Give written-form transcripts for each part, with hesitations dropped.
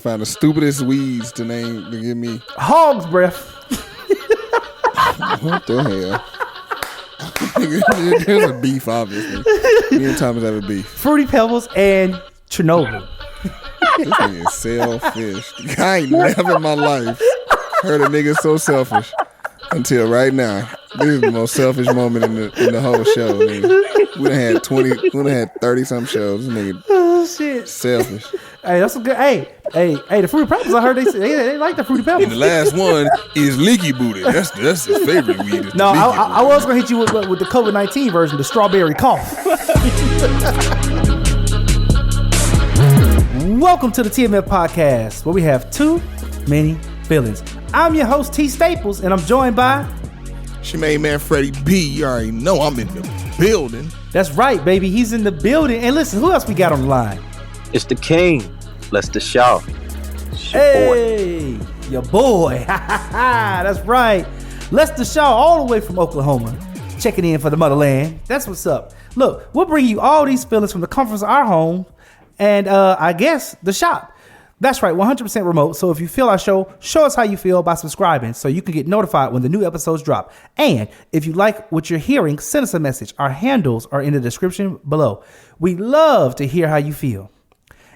Find the stupidest weeds to give me. Hog's breath. What the hell? There's a beef, obviously. Me and Thomas have a beef. Fruity Pebbles and Chernobyl. This nigga is selfish. I ain't never in my life heard a nigga so selfish until right now. This is the most selfish moment in the whole show. Nigga. We done had 30 some shows. This nigga shit. Selfish. Hey, that's a good. Hey, the Fruity Pebbles. I heard they like the Fruity Pebbles. And the last one is Leaky Booty. That's his favorite weed. No, I was gonna hit you with the COVID-19 version, the strawberry cough. Welcome to the TMF podcast, where we have too many feelings. I'm your host T Staples, and I'm joined by Shemaine Man Freddie B. You already know I'm in the building. That's right, baby. He's in the building. And listen, who else we got on the line? It's the king, Lester Shaw. Hey, your boy. That's right. Lester Shaw, all the way from Oklahoma, checking in for the Motherland. That's what's up. Look, we'll bring you all these feelings from the comforts of our home and I guess the shop. That's right, 100% remote. So if you feel our show, show us how you feel by subscribing so you can get notified when the new episodes drop. And if you like what you're hearing, send us a message. Our handles are in the description below. We love to hear how you feel.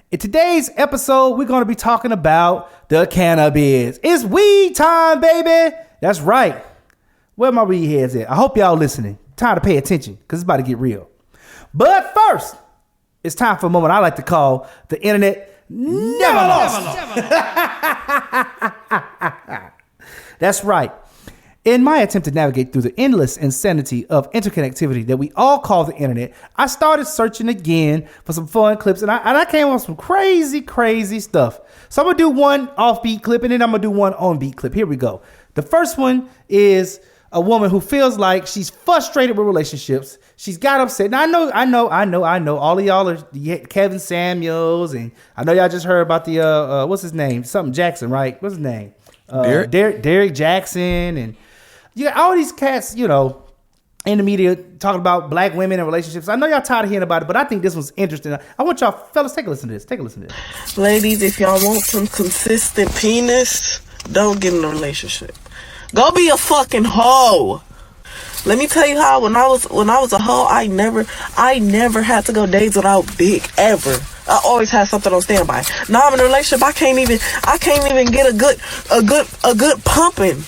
In today's episode, we're going to be talking about the cannabis. It's weed time, baby. That's right. Where my weed heads at? I hope y'all listening. Time to pay attention because it's about to get real. But first, it's time for a moment I like to call the internet Never Loss. That's right. In my attempt to navigate through the endless insanity of interconnectivity that we all call the internet, I started searching again for some fun clips, and I came up with some crazy stuff. So I'm going to do one offbeat clip, and then I'm going to do one on-beat clip. Here we go. The first one is a woman who feels like she's frustrated with relationships. She's got upset. Now, I know. All of y'all are Kevin Samuels, and I know y'all just heard about the, what's his name? Something Jackson, right? What's his name? Derek Jackson, and you got all these cats, you know, in the media talking about black women and relationships. I know y'all tired of hearing about it, but I think this one's interesting. I want y'all fellas take a listen to this. Ladies, if y'all want some consistent penis, don't get in a relationship. Go be a fucking hoe. Let me tell you how when I was a hoe, I never had to go days without dick ever. I always had something on standby. Now I'm in a relationship. I can't even get a good pumping.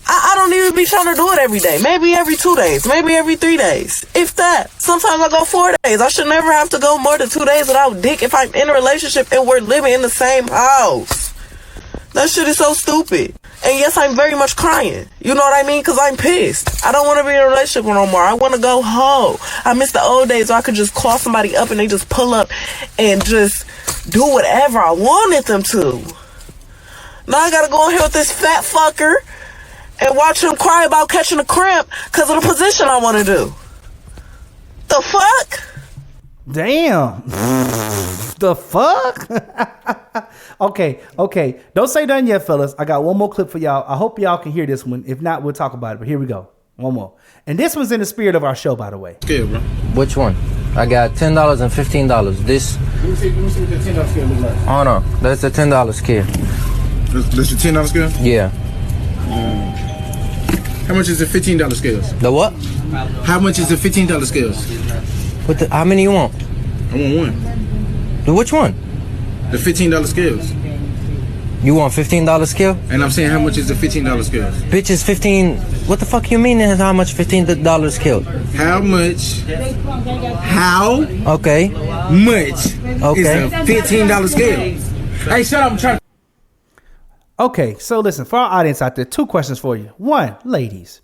I don't even be trying to do it every day. Maybe every 2 days. Maybe every 3 days. If that. Sometimes I go 4 days. I should never have to go more than 2 days without dick if I'm in a relationship and we're living in the same house. That shit is so stupid. And yes, I'm very much crying. You know what I mean? Because I'm pissed. I don't want to be in a relationship no more. I want to go hoe. I miss the old days where I could just call somebody up and they just pull up and just do whatever I wanted them to. Now I got to go in here with this fat fucker and watch him cry about catching a cramp because of the position I want to do. The fuck? Damn. The fuck? Okay. Don't say nothing yet, fellas. I got one more clip for y'all. I hope y'all can hear this one. If not, we'll talk about it. But here we go. One more. And this one's in the spirit of our show, by the way. Scale, bro. Which one? I got $10 and $15. This. Let me see what the $10 scale look like. Oh no, that's the $10 scale. That's the $10 scale? Yeah. How much is the $15 scales? The what? How much is the $15 scales? How many you want? I want one. Which one? The $15 scales. You want $15 scale? And I'm saying how much is the $15 scales? Bitch, is 15. What the fuck you mean? How much $15 scale? How much? Okay. Much is a $15 scale? Hey, shut up! I'm trying. Okay, so listen, for our audience out there, 2 questions for you. 1, ladies,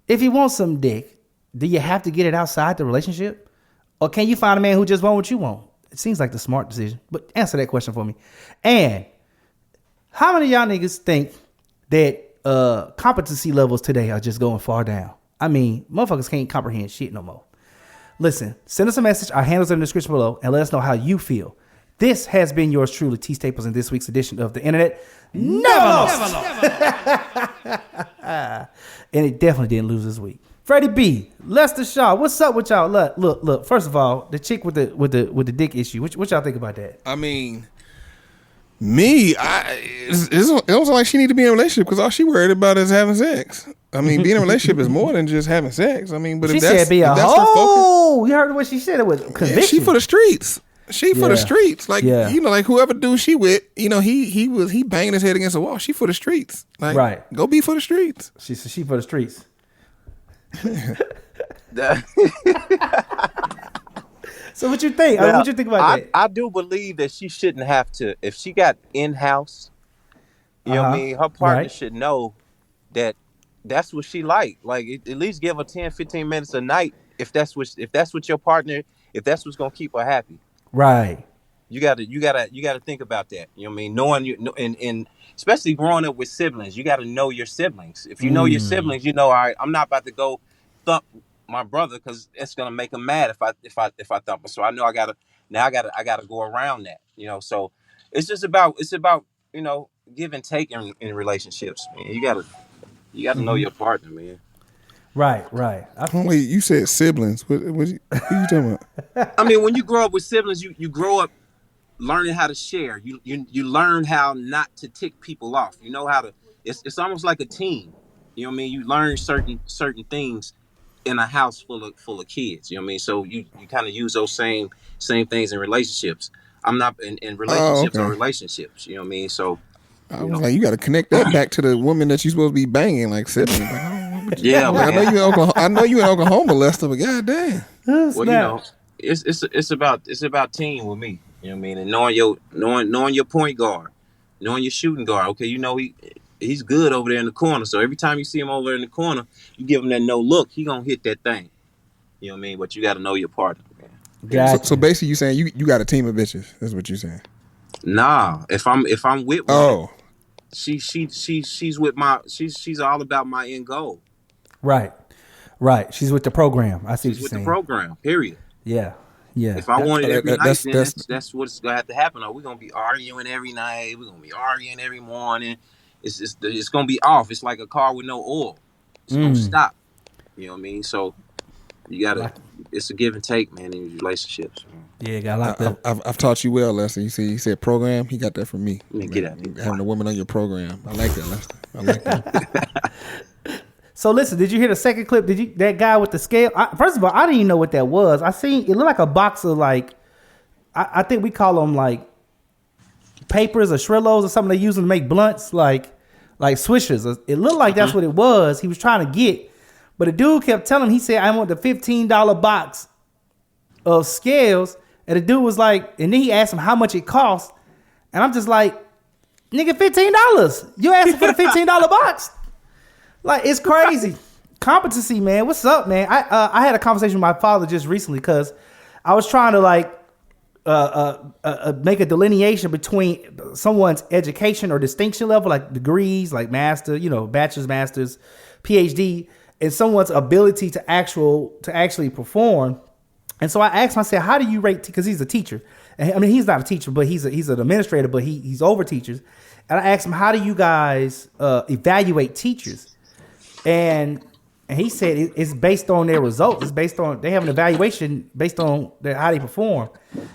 if you want some dick, do you have to get it outside the relationship? Or can you find a man who just want what you want? It seems like the smart decision, but answer that question for me. And how many of y'all niggas think that competency levels today are just going far down? I mean, motherfuckers can't comprehend shit no more. Listen, send us a message. Our handles are in the description below, and let us know how you feel. This has been yours truly, T Staples, in this week's edition of the internet Never Lost. And it definitely didn't lose this week. Freddie B, Lester Shaw, what's up with y'all? Look. First of all, the chick with the dick issue. What y'all think about that? I mean, It was like she need to be in a relationship because all she worried about is having sex. I mean, being in a relationship is more than just having sex. I mean, but She if that's, said be a if that's her focus, hoe. You heard what she said? It was conviction. she for the streets. She for the streets. Like, you know, like whoever dude she with, you know, he banging his head against the wall. She for the streets. Like, right. Go be for the streets. She for the streets. So what you think? Now, what you think about that? I do believe that she shouldn't have to. If she got in-house, you know what I mean? Her partner should know that that's what she like. Like, at least give her 10, 15 minutes a night if that's what your partner, if that's what's gonna keep her happy. Right. You gotta think about that. You know what I mean? Knowing you, and especially growing up with siblings, you gotta know your siblings. If you know your siblings, you know, all right, I'm not about to go thump my brother because it's gonna make him mad if I thump him. So I know I gotta go around that. You know, so it's about you know, give and take in relationships, man. You gotta know your partner, man. Right. Wait, you said siblings. What are you talking about? I mean, when you grow up with siblings, you grow up learning how to share. You learn how not to tick people off. You know how to. It's almost like a team. You know what I mean? You learn certain things in a house full of kids. You know what I mean? So you kind of use those same things in relationships. I'm not in relationships or relationships. You know what I mean? So I was like, you got to connect that back to the woman that you're supposed to be banging, like siblings. Like, yeah, I know you in Oklahoma, Lester, but goddamn. Well, you know, it's about team with me. You know what I mean? And knowing your point guard, knowing your shooting guard. Okay, you know he's good over there in the corner. So every time you see him over there in the corner, you give him that no look. He gonna hit that thing. You know what I mean? But you got to know your partner, man. Gotcha. So basically, you saying you got a team of bitches? That's what you saying? Nah, if I'm with one, she's with my she's all about my end goal. Right. She's with the program. I see what you're saying. With the program. Period. Yeah. If I want it every night, then that's what's gonna have to happen. Or we're gonna be arguing every night. We're gonna be arguing every morning. It's gonna be off. It's like a car with no oil. It's gonna stop. You know what I mean? So you gotta. It's a give and take, man, in relationships. Yeah, got like that. I've taught you well, Lester. You said program. He got that from me. Get out there. Having a woman on your program. I like that, Lester. I like that. So listen, did you hear the second clip? That guy with the scale? First of all, I didn't even know what that was. I seen it looked like a box of like, I think we call them like papers or Shrillos or something they use to make blunts, like swishers. It looked like that's what it was. He was trying to get, but the dude kept telling him, he said, I want the $15 box of scales. And the dude was like, and then he asked him how much it cost. And I'm just like, nigga, $15. You asking for the $15 box? Like, it's crazy. Competency, man. What's up, man? I had a conversation with my father just recently because I was trying to like make a delineation between someone's education or distinction level, like degrees, like master, you know, bachelor's, master's, PhD, and someone's ability to actually perform. And so I asked him, I said, how do you rate, because he's a teacher. And, I mean, he's not a teacher, but he's an administrator, but he's over teachers. And I asked him, how do you guys evaluate teachers? And he said it's based on their results. It's based on, they have an evaluation based on how they perform.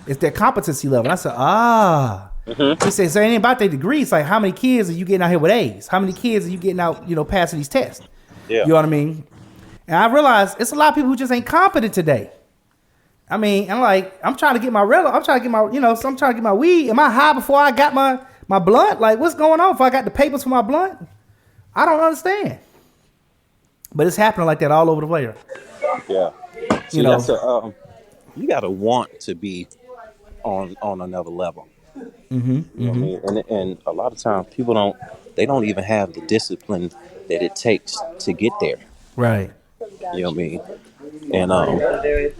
It's their competency level. And I said, He said, so it ain't about their degree. It's like, how many kids are you getting out here with A's? How many kids are you getting out, you know, passing these tests? Yeah. You know what I mean? And I realized it's a lot of people who just ain't competent today. I mean, I'm trying to get my I'm trying to get my, you know, so I'm trying to get my weed. Am I high before I got my blunt? Like, what's going on if I got the papers for my blunt? I don't understand. But it's happening like that all over the place. Yeah. See, you know, that's you got to want to be on another level. You know what I mean? And a lot of times people don't even have the discipline that it takes to get there. Right. You know what I mean? And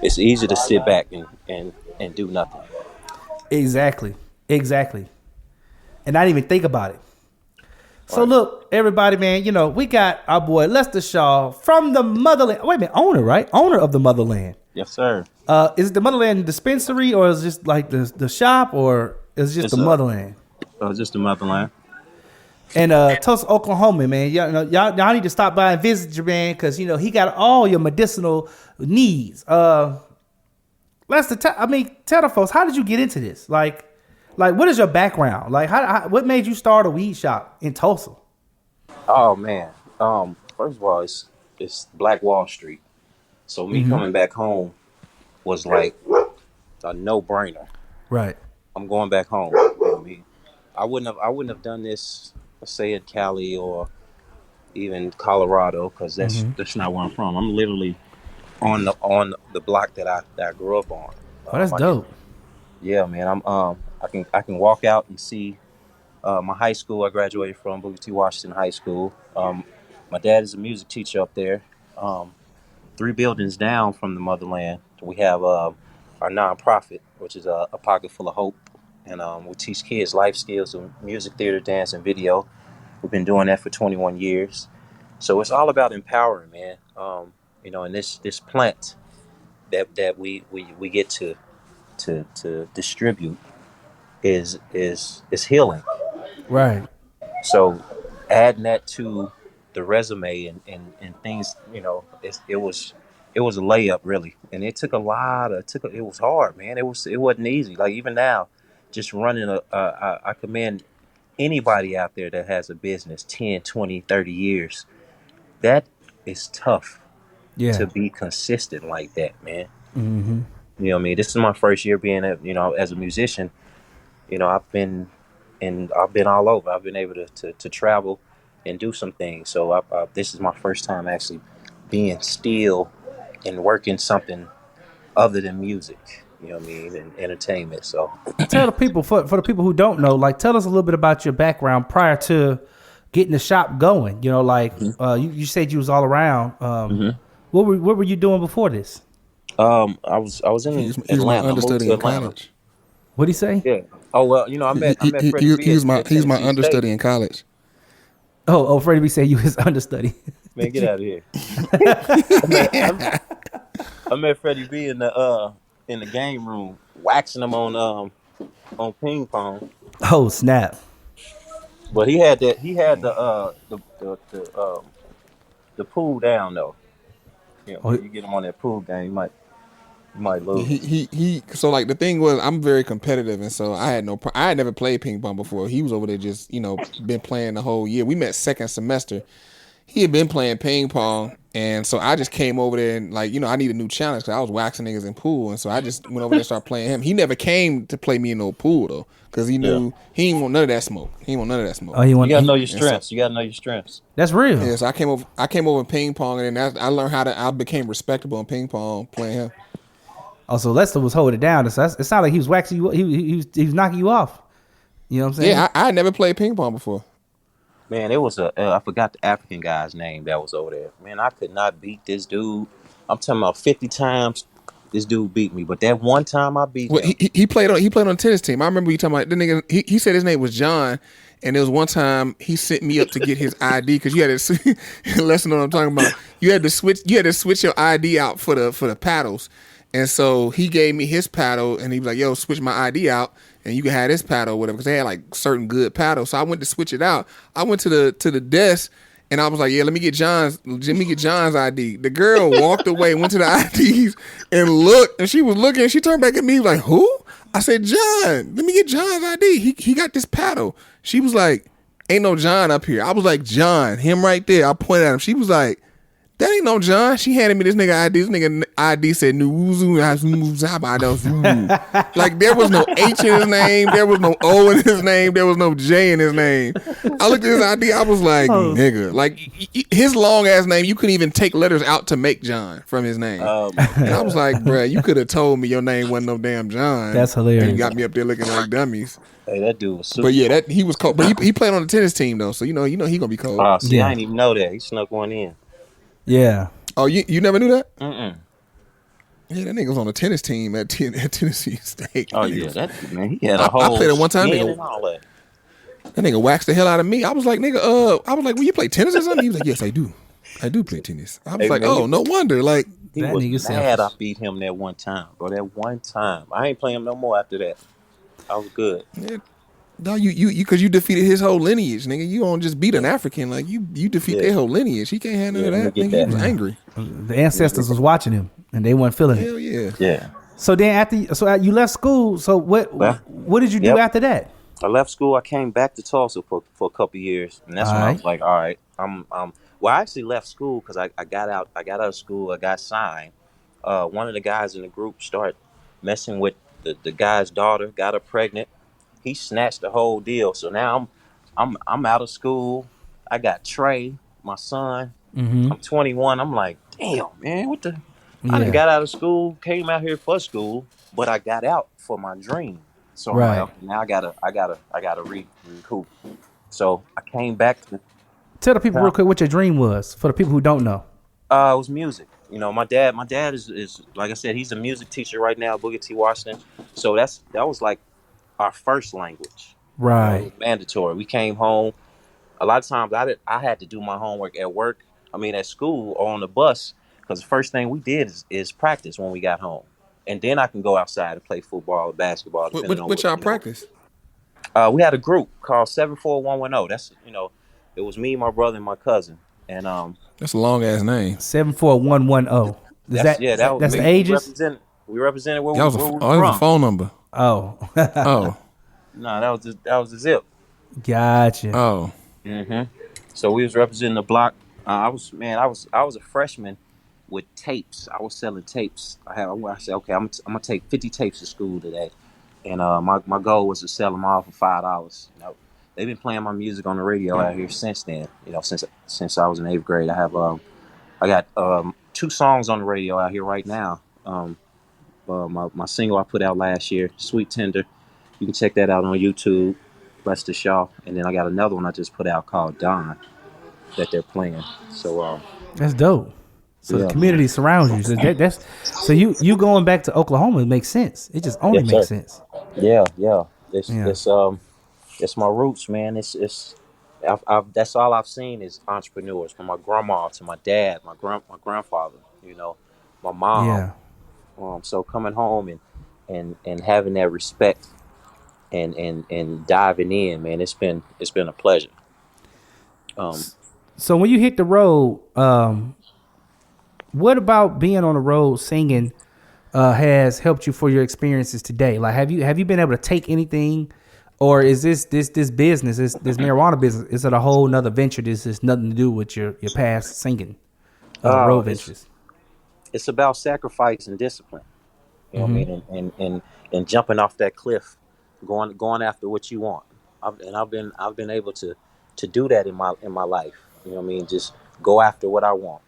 it's easy to sit back and do nothing. Exactly. And not even think about it. So look, everybody, man, you know, we got our boy Lester Shaw from the Motherland. Wait a minute, owner, right? Owner of the Motherland. Yes, sir. Is it the Motherland dispensary, or is it just like the shop, or is it just the Motherland? Just the Motherland. And Tulsa, Oklahoma, man. Y'all need to stop by and visit your man, because, you know, he got all your medicinal needs. Lester, tell the folks, how did you get into this? Like, Like, what is your background? Like, what made you start a weed shop in Tulsa? Oh man. First of all, it's Black Wall Street. So me coming back home was like a no-brainer. Right. I'm going back home. You know what I mean? I wouldn't have done this, let's say, in Cali or even Colorado, because that's not where I'm from. I'm literally on the block that I grew up on. Oh, that's dope. Yeah, man. I can walk out and see my high school. I graduated from Booker T. Washington High School. My dad is a music teacher up there. 3 buildings down from the Motherland, we have our nonprofit, which is a pocket full of hope, and we teach kids life skills of music, theater, dance, and video. We've been doing that for 21 years. So it's all about empowering, man. And this plant that we get to distribute is healing. Right. So adding that to the resume and things, it was a layup, really. And it took it was hard, man. It wasn't easy. Like, even now, just running I commend anybody out there that has a business 10, 20, 30 years. That is tough to be consistent like that, man. Mm-hmm. You know what I mean? This is my first year being as a musician. I've been all over. I've been able to travel and do some things. So this is my first time actually being still and working something other than music. You know what I mean? And entertainment. So tell the people, for the people who don't know, like, tell us a little bit about your background prior to getting the shop going. You said you was all around. What were you doing before this? I was in He's Atlanta. my understudy in college. What'd he say? Yeah. Oh well, I met Freddie B. He's my understudy in college. Oh, Freddie B said you his understudy. Man, get out of here. I met Freddie B in the game room, waxing him on ping pong. Oh, snap. But he had the pool down though. You get him on that pool game, you might lose. He so, like, the thing was, I'm very competitive, and so I had never played ping pong before. He was over there just been playing the whole year. We met second semester. He had been playing ping pong, and so I just came over there and, like, I need a new challenge because I was waxing niggas in pool, and so I just went over there and started playing him. He never came to play me in no pool though, because he knew he didn't want none of that smoke. Oh, you gotta know your strengths. You gotta know your strengths. That's real. Yeah, so I came over in ping pong, and then I learned I became respectable in ping pong playing him. Oh, so Lester was holding it down. It sounded like he was waxing you. He was knocking you off. You know what I'm saying? Yeah, I had never played ping pong before. Man, it was I forgot the African guy's name that was over there. Man, I could not beat this dude. I'm talking about 50 times this dude beat me, but that one time I beat him. He played on the tennis team. I remember you talking about the nigga. He said his name was John, and there was one time he sent me up to get his ID because you had to. Lesson on what I'm talking about. You had to switch your ID out for the paddles. And so he gave me his paddle, and he was like, "Yo, switch my ID out, and you can have this paddle, or whatever." Because they had like certain good paddles. So I went to switch it out. I went to the desk, and I was like, "Yeah, let me get John's ID." The girl walked away, went to the IDs, and looked, and she was looking. And she turned back at me like, "Who?" I said, "John, let me get John's ID. He got this paddle." She was like, "Ain't no John up here." I was like, "John, him right there." I pointed at him. She was like, "That ain't no John." She handed me this nigga ID. This nigga ID said Nuzu. Like, there was no H in his name. There was no O in his name. There was no J in his name. I looked at his ID. I was like, nigga. Like, his long ass name, you couldn't even take letters out to make John from his name. And I was like, bruh, you could have told me your name wasn't no damn John. That's hilarious. And you got me up there looking like dummies. Hey, that dude was super. But yeah, he was cold. But he played on the tennis team though, so he gonna be cold. Oh, see, I didn't even know that. He snuck one in. Yeah. Oh, you never knew that? Mm-mm. Yeah, that nigga was on the tennis team at Tennessee State. Oh, yeah, that man, he had a whole. I played it one time. Nigga, and all that. That nigga waxed the hell out of me. I was like, nigga, will you play tennis or something? He was like, yes, I do. I do play tennis. I was like, man, oh, no wonder. Like, he that was nigga mad I beat him that one time, bro. That one time. I ain't playing him no more after that. I was good. Yeah. No, you because you defeated his whole lineage, nigga. You don't just beat an African, like you defeat their whole lineage. He can't handle that. Nigga, he was angry. The ancestors was watching him, and they weren't feeling it. Hell yeah. Yeah. So then you left school. So what did you do after that? I left school. I came back to Tulsa for a couple of years, and that's when I was like, all right, well, I actually left school because I got out of school. I got signed. One of the guys in the group started messing with the guy's daughter, got her pregnant. He snatched the whole deal. So now I'm out of school. I got Trey, my son. I'm 21. I'm like, damn, man, what the? I done got out of school, came out here for school, but I got out for my dream. So I'm like, okay, now I gotta recoup. So I came back. Tell the people real quick what your dream was for the people who don't know. It was music. You know, my dad is like I said, he's a music teacher right now, Boogie T. Washington. So that was like our first language. Right. It was mandatory. We came home. A lot of times I had to do my homework at school or on the bus, because the first thing we did is practice when we got home. And then I can go outside and play football or basketball. What y'all practice? We had a group called 74110. That's, it was me, my brother, and my cousin. And that's a long ass name. 74110. That's the ages. We represented where that was we that from. was a phone number. Oh. Oh. No, that was the zip. Gotcha. Oh. So we was representing the block. I was a freshman with tapes. I was selling tapes. I said, okay, I'm gonna take 50 tapes to school today, and my goal was to sell them all for $5. They've been playing my music on the radio out here since then. Since I was in 8th grade. I got 2 songs on the radio out here right now. My single I put out last year, Sweet Tender. You can check that out on YouTube, Lester Shaw. And then I got another one I just put out called Don that they're playing. So that's dope. So the community surrounds you. So you going back to Oklahoma makes sense. It just only makes sense. Yeah. It's my roots, man. That's all I've seen is entrepreneurs, from my grandma to my dad, my grandfather, my mom. Yeah. So coming home and having that respect and diving in, man, it's been a pleasure. So when you hit the road, what about being on the road singing has helped you for your experiences today? Like, have you been able to take anything, or is this business, this marijuana business, is it a whole nother venture? This has nothing to do with your past singing road ventures. It's about sacrifice and discipline. You know what I mean? And jumping off that cliff, going after what you want. I've been able to do that in my life. You know what I mean? Just go after what I want.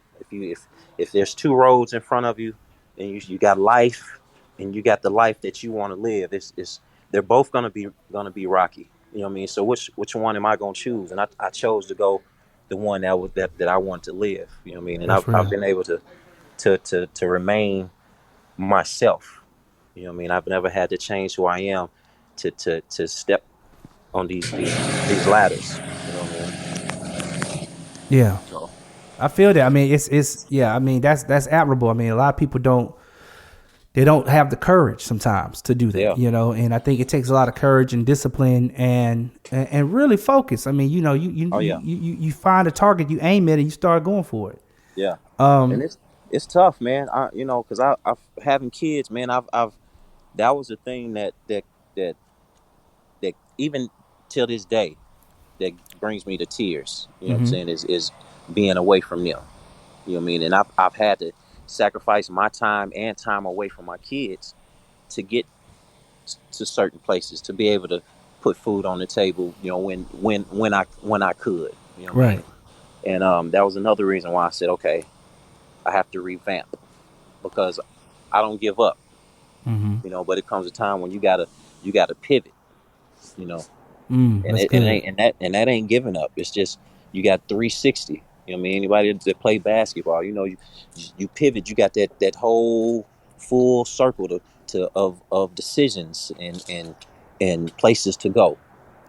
If there's 2 roads in front of you, and you got life, and you got the life that you want to live, they're both gonna be rocky. You know what I mean? So which one am I gonna choose? And I chose to go the one that I want to live. You know what I mean? And I've been able to remain myself. You know what I mean? I've never had to change who I am to step on these ladders. You know what I mean? Yeah. So. I feel that. I mean, it's I mean, that's admirable. I mean, a lot of people don't have the courage sometimes to do that, and I think it takes a lot of courage and discipline and really focus. I mean, you find a target, you aim at it, you start going for it. Yeah. And it's tough, man. Because I've having kids, man. I've that was the thing that even till this day that brings me to tears. You know what I'm saying? Is being away from them. You know what I mean? And I've had to sacrifice my time and time away from my kids to get to certain places, to be able to put food on the table, when I could. You know what I mean? And that was another reason why I said, okay, I have to revamp, because I don't give up. But it comes a time when you gotta pivot, and that ain't giving up. It's just you got 360. You know what I mean? Anybody that play basketball, you pivot. You got that whole full circle of decisions and places to go.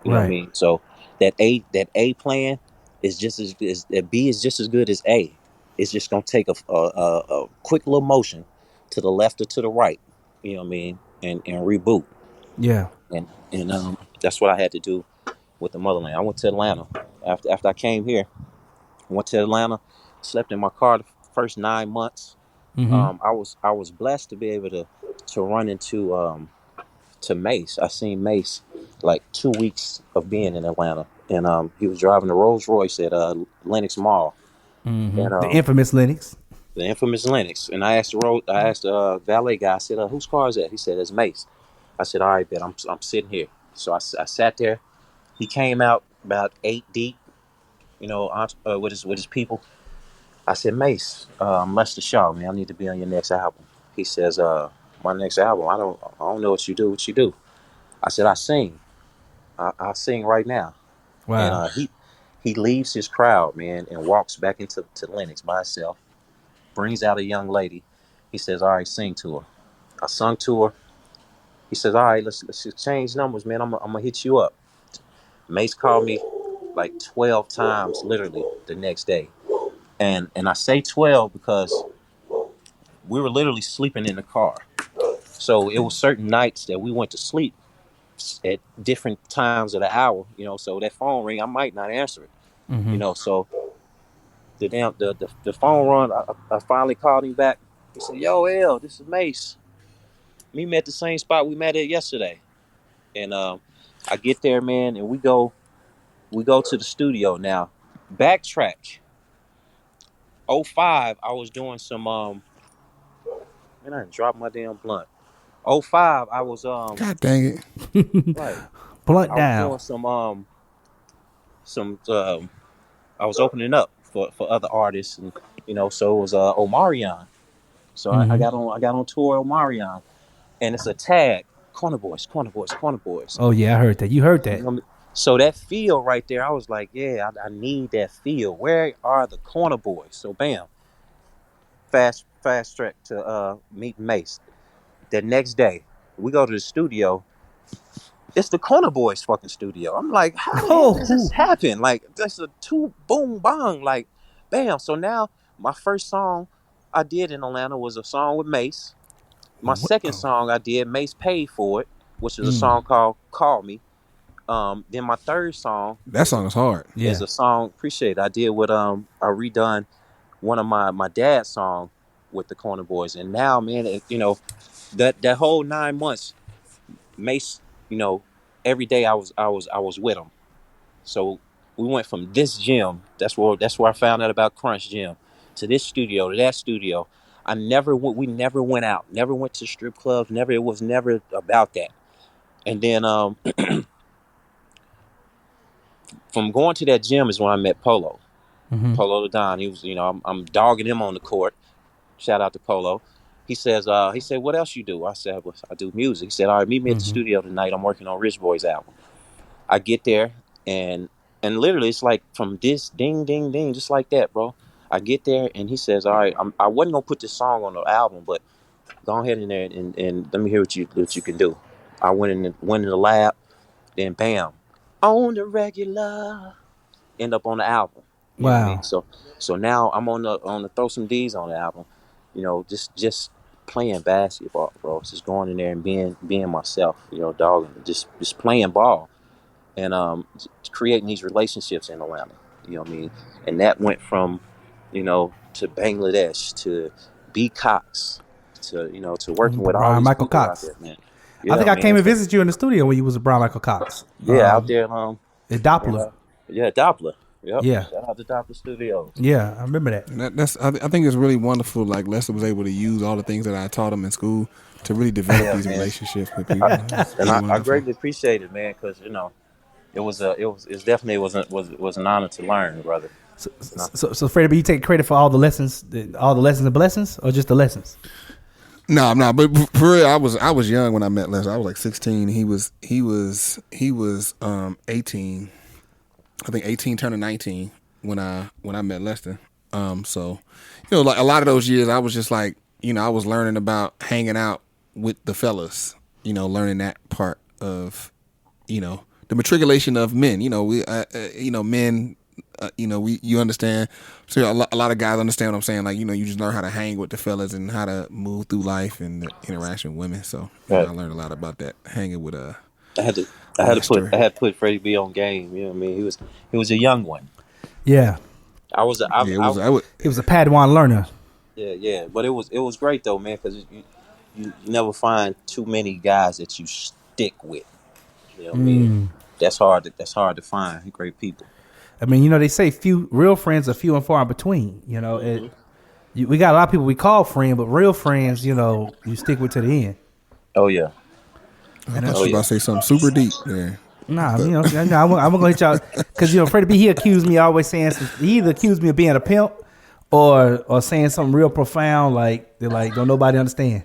You know what I mean? So that A plan is just as B is just as good as A. It's just gonna take a quick little motion to the left or to the right. You know what I mean? And reboot. Yeah. And that's what I had to do with the Motherland. I went to Atlanta after I came here. I went to Atlanta, slept in my car the first 9 months. I was blessed to be able to run into to Mace. I seen Mace like 2 weeks of being in Atlanta, and he was driving a Rolls Royce at Lenox Mall, and The infamous Lennox. the infamous Lenox. And I asked the valet guy. I said, "Whose car is that?" He said, "It's Mace." I said, "All right, bet I'm sitting here." So I sat there. He came out about 8 deep, with his people. I said, "Mace, Lester Shaw, man, I need to be on your next album." He says, "My next album? I don't know what you do. What you do?" I said, "I sing. I sing right now." Wow. And he leaves his crowd, man, and walks back into Lenox by himself. Brings out a young lady. He says, "All right, sing to her." I sung to her. He says, "All right, let's exchange numbers, man. I'm gonna hit you up." Mace called me like 12 times, literally, the next day. And I say 12 because we were literally sleeping in the car. So it was certain nights that we went to sleep at different times of the hour, so that phone ring, I might not answer it, so the phone run, I finally called him back. He said, "Yo, L, this is Mace. Me met the same spot we met at yesterday." And I get there, man, and we go to the studio. Now, backtrack. 05, I was doing some man, I dropped my damn blunt. 05, I was God dang it. right. Blunt I down. was doing I was opening up for other artists, and so it was Omarion. So I got on tour with Omarion, and it's a tag, Corner Boys. Oh yeah, I heard that. You heard that. You know what I mean? So that feel right there, I was like, yeah, I need that feel. Where are the Corner Boys? So bam, fast track to meet Mace. The next day, we go to the studio. It's the Corner Boys fucking studio. I'm like, how the hell does this happen? Like, that's a two boom bang, like, bam. So now my first song I did in Atlanta was a song with Mace. My second song I did, Mace paid for it, which is a song called "Call Me." Then my third song, That song is hard. is a song, appreciate it, I did with I redone one of my dad's song with the Corner Boys. And now, man, that whole 9 months, Mace, every day I was with him. So we went from this gym, that's where I found out about Crunch Gym, to this studio, to that studio. We never went out, never went to strip clubs, it was never about that. And then from going to that gym is when I met Polo. Polo the Don. He was, I'm dogging him on the court. Shout out to Polo. He said, "What else you do?" I said, "Well, I do music." He said, "All right, meet me at the studio tonight. I'm working on Rich Boy's album." I get there, and literally it's like from this ding, ding, ding, just like that, bro. I get there, and he says, "All right, I wasn't gonna put this song on the album, but go ahead in there and let me hear what you can do." I went in the lab, then bam, on the regular, end up on the album. You know what I mean? So now I'm on the Throw Some D's on the album. Just playing basketball, bro. Just going in there and being myself, dogging, just playing ball, and creating these relationships in Atlanta. You know what I mean? And that went from, to Bangladesh, to B Cox, to working with all these Michael people Cox. out there, man. I think I came and visited you in the studio when you was a Brian Michael Cox. Out there. At Doppler. Doppler. Yep. Yeah. Shout out to Doppler Studios. Yeah, I remember that. I think it's really wonderful. Like Lester was able to use all the things that I taught him in school to really develop these relationships with people. I greatly appreciate it, man, because it definitely was an honor to learn, brother. So Freddie B, you take credit for all the lessons and blessings, or just the lessons? No, but for real, I was young when I met Lester. I was like 16. He was 18. I think 18 turning 19 when I met Lester. So like a lot of those years, I was just like, I was learning about hanging out with the fellas. Learning that part of, the matriculation of men. Men. You understand. So a lot of guys understand what I'm saying. Like, you just learn how to hang with the fellas and how to move through life and the interaction with women. So I learned a lot about that hanging with I had to put Freddie B on game. You know what I mean? He was a young one. Yeah. He was a Padawan learner. Yeah. But it was great though, man, because you never find too many guys that you stick with. You know what I mean? That's hard. That's hard to find. Great people. I mean, they say few real friends are few and far in between. We got a lot of people we call friends, but real friends, you stick with to the end. Oh yeah. I thought you were about to say something super deep there. Nah, I'm gonna hit y'all because Freddie B, he accused me always saying he either accused me of being a pimp or saying something real profound like they're like don't nobody understand.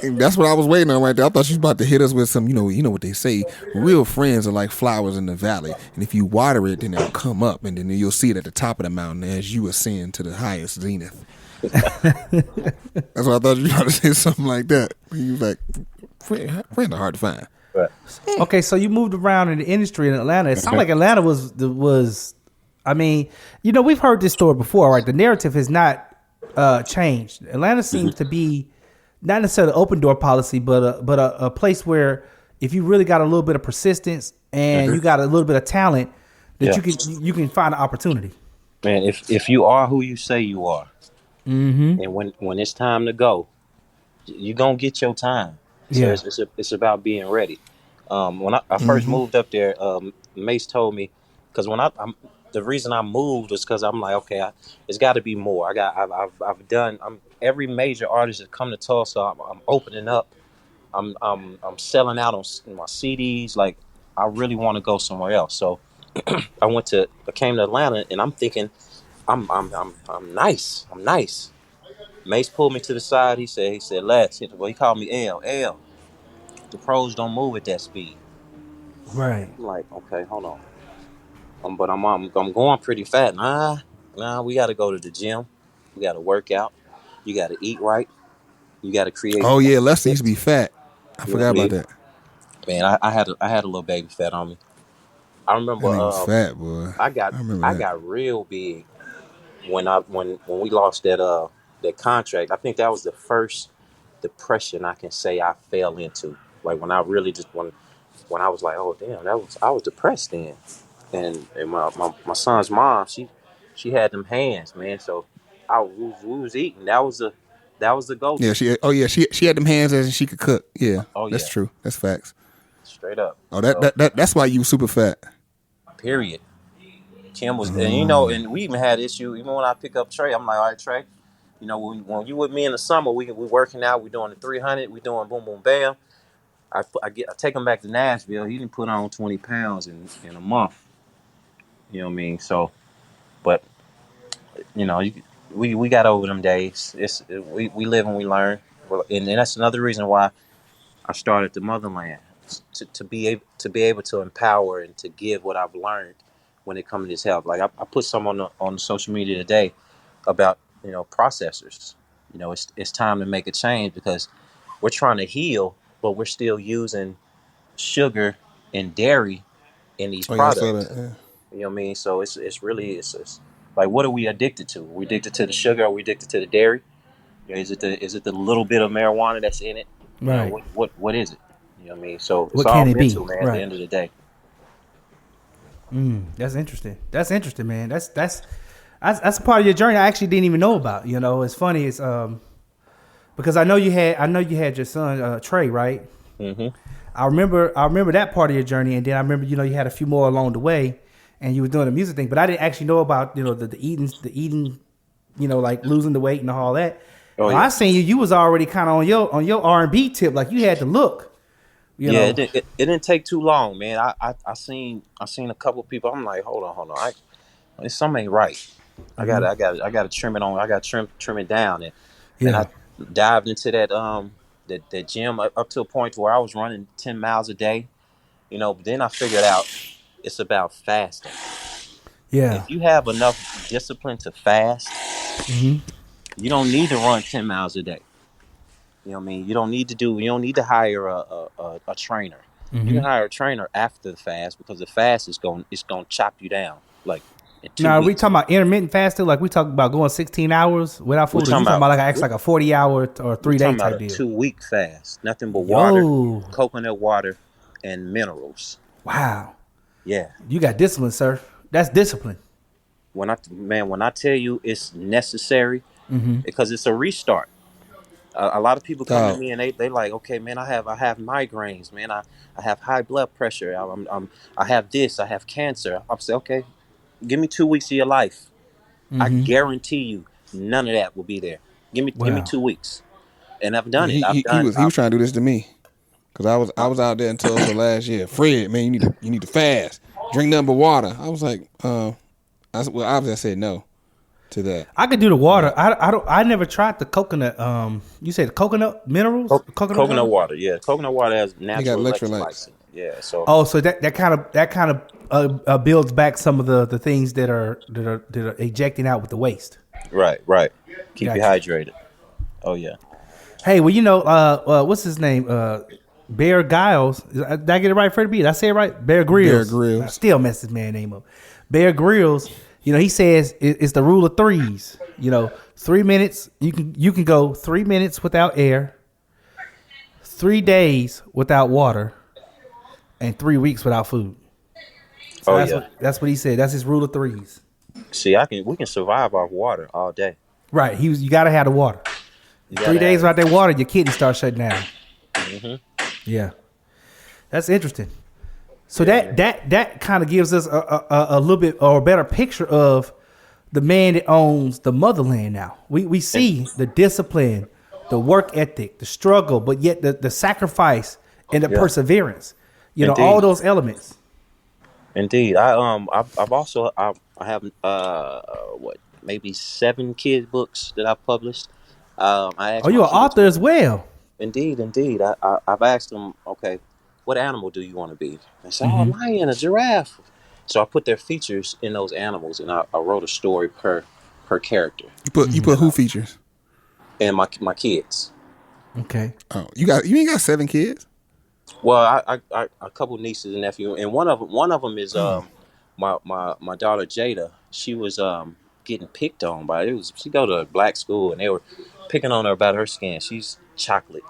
That's what I was waiting on right there. I thought she was about to hit us with some, you know what they say, real friends are like flowers in the valley, and if you water it, then they'll come up, and then you'll see it at the top of the mountain as you ascend to the highest zenith. That's why I thought you were about to say something like that. He was like, friends are hard to find. Right. Okay, so you moved around in the industry in Atlanta. It sounded like Atlanta was. I mean, we've heard this story before, right? The narrative has not changed. Atlanta seems to be not necessarily open door policy, but a place where if you really got a little bit of persistence and you got a little bit of talent, that you can find an opportunity. Man, if you are who you say you are, and when it's time to go, you're gonna get your time. So it's about being ready. When I first moved up there, Mace told me, because when the reason I moved was because I'm like, okay, it's got to be more. I've done. Every major artist that come to Tulsa, I'm opening up. I'm selling out on my CDs. Like, I really want to go somewhere else. So I came to Atlanta, and I'm thinking, I'm nice. I'm nice. Mace pulled me to the side. He said, Les. Well, he called me L. The pros don't move at that speed. Right. I'm like, okay, hold on. But I'm going pretty fat. Nah, we got to go to the gym. We got to work out. You got to eat right. You got to create. Oh yeah, Lester used to be fat. I forgot about that. Man, I had a little baby fat on me. I remember. That nigga was fat, boy. I got real big when we lost that contract. I think that was the first depression I can say I fell into. Like when I really just when I was like, oh damn, I was depressed then. And my son's mom, she had them hands, man. So we was eating. That was the go. Yeah, she had them hands and she could cook. Yeah, that's true. That's facts. Straight up. Oh, that's why you super fat. Period. Kim was, and we even had issue. Even when I pick up Trey, I'm like, all right, Trey, when you with me in the summer, we working out. We doing the 300. We doing boom boom bam. I take him back to Nashville. He didn't put on 20 pounds in a month. You know what I mean? So, but we got over them days. We live and we learn. Well, and that's another reason why I started the Motherland to be able to empower and to give what I've learned when it comes to this health. Like I put some on social media today about processors. It's time to make a change because we're trying to heal, but we're still using sugar and dairy in these products. You know what I mean? So it's really like, what are we addicted to? Are we addicted to the sugar? Are we addicted to the dairy? Is it the little bit of marijuana that's in it? Right. What is it? You know what I mean? So it's what all can it mental, be? man. At the end of the day. That's interesting, man. That's a part of your journey I actually didn't even know about. It's funny. It's because I know you had your son Trey, right? Mm-hmm. I remember that part of your journey, and then I remember you had a few more along the way, and you were doing the music thing. But I didn't actually know about the eating, like losing the weight and all that. Oh, yeah. I seen you was already kind of on your R&B tip, like you had to look. It didn't take too long, man. I seen a couple of people. I'm like, hold on, something ain't right. I gotta trim it on. I gotta trim it down, and I dived into that gym up to a point where I was running 10 miles a day. But then I figured out it's about fasting. Yeah. If you have enough discipline to fast, you don't need to run 10 miles a day. You know what I mean? You don't need to hire a trainer. You can hire a trainer after the fast because the fast is going to chop you down. Like, now, are we talking about intermittent fasting? Like we talking about going 16 hours without food? Or you talking about like a 40-hour or 3-day type deal? 2-week fast. Nothing but water, coconut water, and minerals. Wow. Yeah. You got discipline, sir. That's discipline. When I tell you it's necessary, because it's a restart. A lot of people come to Dog. me and they like, okay, man, I have migraines, man. I have high blood pressure. I have this. I have cancer. I'm say, okay, give me 2 weeks of your life. I guarantee you, none of that will be there. Give me Wow. 2 weeks, and I've done Yeah, it. I've he done. was trying to do this to me. Cause I was out there in Tulsa last year. Fred, man, you need to fast. Drink nothing but water. I was like, obviously I said no to that. I could do the water. I never tried the coconut. You said coconut minerals. Coconut water. Yeah, coconut water has natural electrolytes. electrolytes. Yeah, so Oh, so that kind of builds back some of the things that are ejecting out with the waste. right. Keep Gotcha. you hydrated. Oh yeah. Hey, well, what's his name? Bear Giles. Did I get it right, Freddie B? Did I say it right? Bear Grylls. Bear Grylls. I still mess this man's name up. Bear Grylls. He says it's the rule of threes. 3 minutes. You can go 3 minutes without air, 3 days without water, and 3 weeks without food. So that's what he said. That's his rule of threes. See, we can survive off water all day. Right. You got to have the water. 3 days without that water, your kidneys start shutting down. Mm-hmm. Yeah, that's interesting. So that kind of gives us a little bit or a better picture of the man that owns the motherland. Now we see the discipline, the work ethic, the struggle, but yet the sacrifice and the perseverance. Indeed. All those elements. Indeed, I have maybe 7 kids books that I've published. I asked You're my an kids- author as well. Indeed. I've asked them, okay, what animal do you want to be? They said, a lion, a giraffe. So I put their features in those animals, and I wrote a story per character. You put who features? And my kids. Okay. Oh, you ain't got 7 kids? Well, I a couple nieces and nephews, and one of them is my daughter Jada. She was getting picked on by she go to a black school, and they were picking on her about her skin. She's chocolate,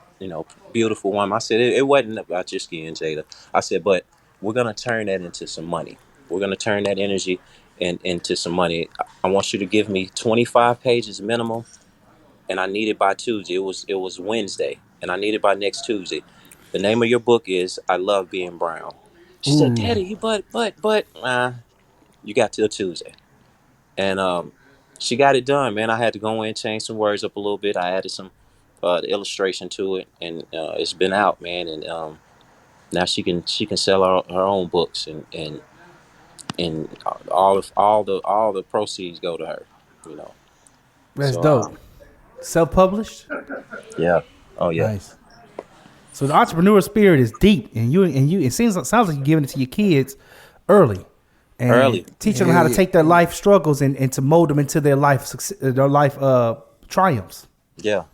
beautiful woman. I said it wasn't about your skin, Jada. I said, but we're gonna turn that into some money. We're gonna turn that energy into some money. I want you to give me 25 pages minimum, and I need it by Tuesday. It was Wednesday, and I need it by next Tuesday. The name of your book is I Love Being Brown. She said, Daddy, but you got till Tuesday. And she got it done, man. I had to go in, change some words up a little bit. I added some illustration to it, and it's been out, man. And now she can sell her own books, and all the proceeds go to her. That's So, dope. Self-published. Yeah. Oh yeah. Nice. So the entrepreneur spirit is deep, and you. It sounds like you're giving it to your kids early, and teaching them how to take their life struggles and to mold them into their life triumphs. Yeah.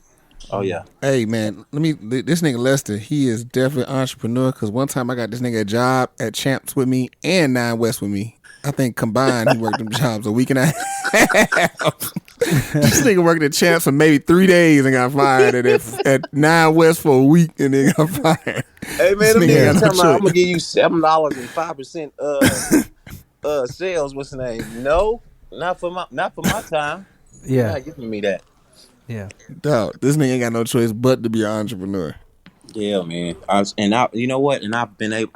Oh yeah. Hey man, this nigga Lester, he is definitely an entrepreneur. Cause one time I got this nigga a job at Champs with me and 9 West with me. I think combined he worked them jobs a week and a half. This nigga worked at Champs for maybe 3 days and got fired at 9 West for a week and then got fired. Hey man, them niggas talking about I'm gonna give you $7.05 sales. What's the name? No, not for my time. Yeah, You're not giving me that. Yeah, dog. This nigga ain't got no choice but to be an entrepreneur. Yeah, man. You know what? And I've been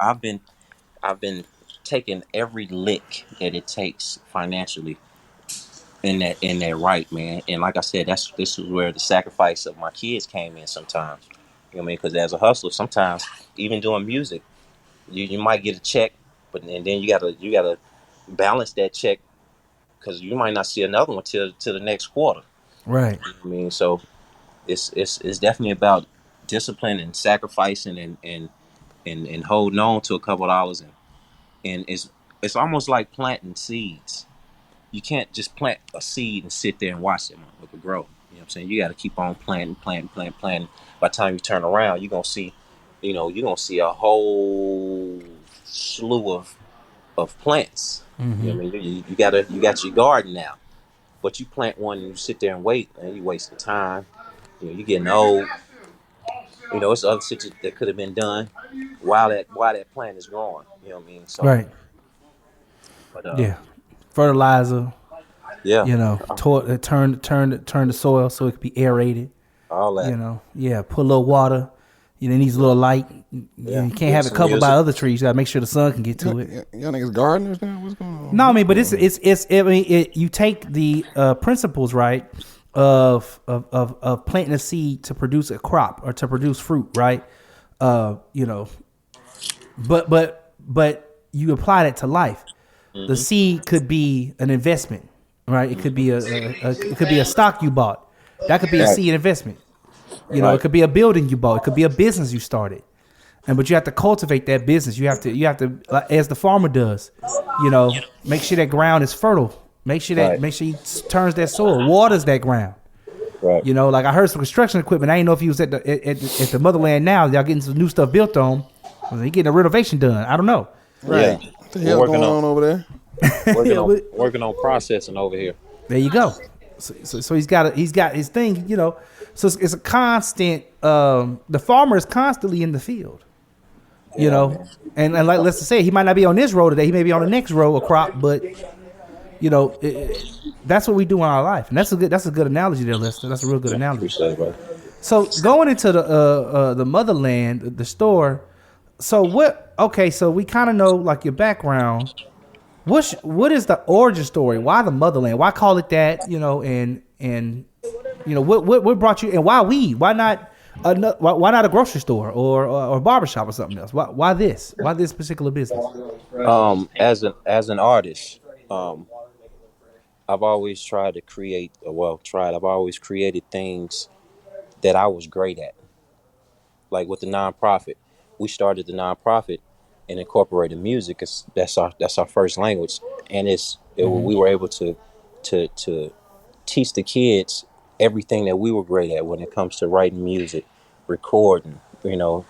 taking every lick that it takes financially in that right, man. And like I said, this is where the sacrifice of my kids came in sometimes. You know what I mean? Because as a hustler, sometimes even doing music, you might get a check, and then you gotta balance that check because you might not see another one till the next quarter. right. You know what I mean, so it's definitely about discipline and sacrificing and holding on to a couple of dollars, and it's almost like planting seeds. You can't just plant a seed and sit there and watch it grow. You know what I'm saying? You got to keep on planting. By the time you turn around, you're gonna see a whole slew of plants. Mm-hmm. You know what I mean? You got your garden now, but you plant one and you sit there and wait, and you wasting time. You're getting old. It's other shit that could have been done while that plant is growing. You know what I mean? So, Right. But, Yeah. Fertilizer. Yeah. Turn the soil so it can be aerated. all that. You know, yeah, put a little water. You know, it needs a little light. Yeah. You can't have it covered by other trees. You gotta make sure the sun can get to it. Y'all niggas gardeners now? What's going on? No, I mean, but you take the principles, right, of planting a seed to produce a crop or to produce fruit, right? You know, but you apply that to life. Mm-hmm. The seed could be an investment, right? It could be a stock you bought. That could be a seed investment. You know, it could be a building you bought. It could be a business you started. But you have to cultivate that business. You have to, as the farmer does, you know, make sure that ground is fertile. Make sure he turns that soil, waters that ground. Right. You know, like I heard some construction equipment. I didn't know if he was at the Motherland now. Y'all getting some new stuff built on. He getting a renovation done. I don't know. Right. Yeah. What the hell going on over there? Working on processing over here. There you go. So he's got his thing. You know, so it's a constant. The farmer is constantly in the field. You know, and like let's say he might not be on this row today. He may be on the next row of crop, but you know, that's what we do in our life, and that's a good analogy there, Lester. That's a real good analogy. So going into the Motherland, the store. So what? Okay, so we kind of know like your background. What is the origin story? Why the Motherland? Why call it that? You know, and you know what brought you, and why weed? Why not? Why not a grocery store or a barbershop or something else? Why this? Why this particular business? As an artist, I've always tried to create. I've always created things that I was great at. Like with the nonprofit, we started the nonprofit and incorporated music. That's our first language, and we were able to teach the kids everything that we were great at when it comes to writing music, recording, you know,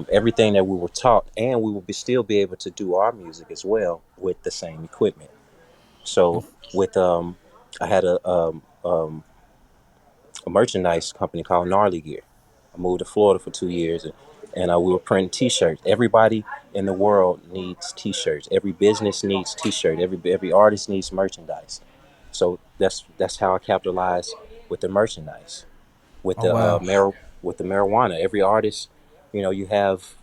everything that we were taught, and we will still be able to do our music as well with the same equipment. So with I had a merchandise company called Gnarly Gear. I moved to Florida for 2 years, and we were printing T-shirts. Everybody in the world needs T-shirts. Every business needs T-shirts. Every artist needs merchandise. So that's how I capitalized with the merchandise, with the marijuana. Every artist, you know, you have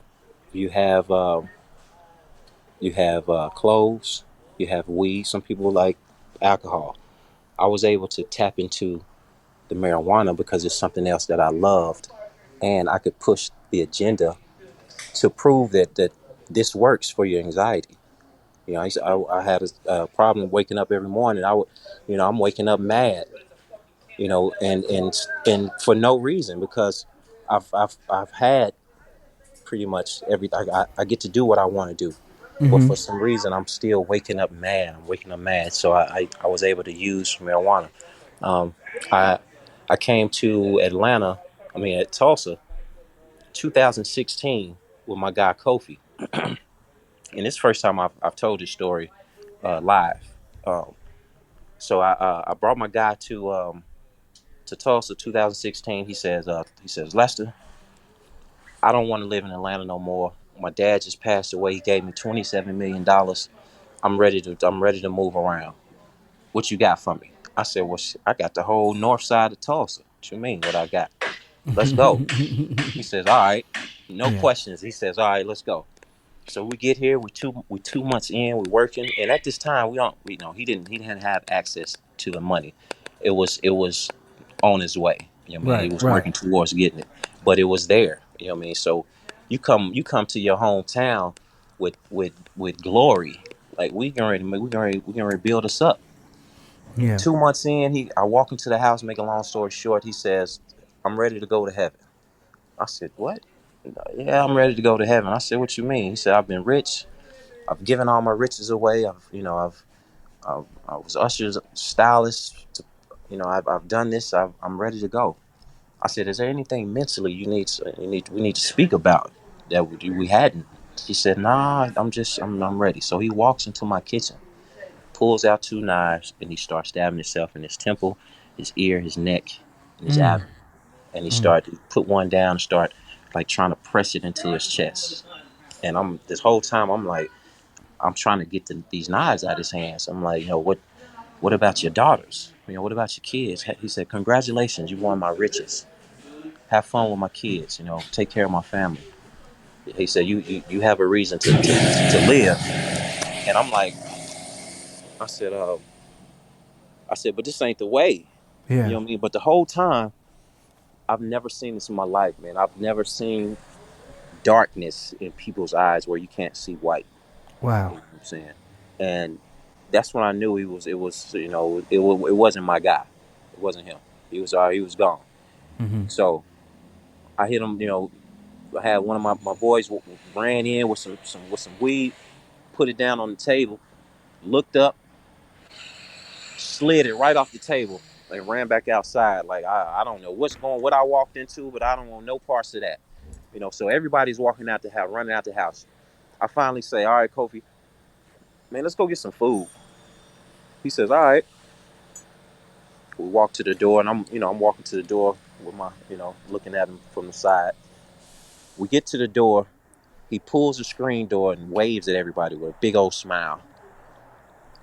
clothes, you have weed. Some people like alcohol. I was able to tap into the marijuana because it's something else that I loved, and I could push the agenda to prove that this works for your anxiety. You know, I had a problem waking up every morning. I'm waking up mad, you know, and for no reason, because I've had pretty much everything. I get to do what I want to do, but for some reason I'm still waking up mad. So I was able to use marijuana. I came to Tulsa, 2016 with my guy Kofi, and it's the first time I've told this story live. So I brought my guy to Tulsa, 2016. He says, Lester, I don't want to live in Atlanta no more. My dad just passed away. He gave me $27 million. I'm ready to move around. What you got for me? I said, well, I got the whole north side of Tulsa. What you mean, what I got? Let's go. He says, all right. No questions. He says, all right, let's go. So we get here. We 2 months in. We're working, and at this time, he didn't have access to the money. It was on his way. You know what I mean? He was working towards getting it, but it was there. You know what I mean? So you come to your hometown with glory. Like we can ready build us up. Yeah. 2 months in, I walk into the house. Make a long story short, he says, I'm ready to go to heaven. I said, what? Yeah, I'm ready to go to heaven. I said, what you mean? He said, I've been rich. I've given all my riches away. I was usher's stylist. I've done this. I'm ready to go. I said, is there anything mentally we need to speak about that we hadn't? He said, nah, I'm ready. So he walks into my kitchen, pulls out 2 knives, and he starts stabbing himself in his temple, his ear, his neck, and his abdomen. And he started to put one down and start like trying to press it into his chest. And this whole time I'm trying to get these knives out of his hands. I'm like, what about your daughters? What about your kids? He said, congratulations, you won my riches. have fun with my kids, take care of my family. He said, you have a reason to live. And I'm like, I said, but this ain't the way. You Yeah. know what I mean? But the whole time, I've never seen this in my life, man. I've never seen darkness in people's eyes where you can't see white. You Wow. know what I'm saying? And that's when I knew it wasn't my guy. It wasn't him. He was gone. Mm-hmm. So I hit him, I had one of my boys ran in with some weed, put it down on the table, looked up, slid it right off the table, and ran back outside. Like I don't know what I walked into, but I don't want no parts of that. So everybody's walking out the house, running out the house. I finally say, all right, Kofi, man, let's go get some food. He says, all right. We walk to the door, and I'm walking to the door with my, looking at him from the side. We get to the door. He pulls the screen door and waves at everybody with a big old smile.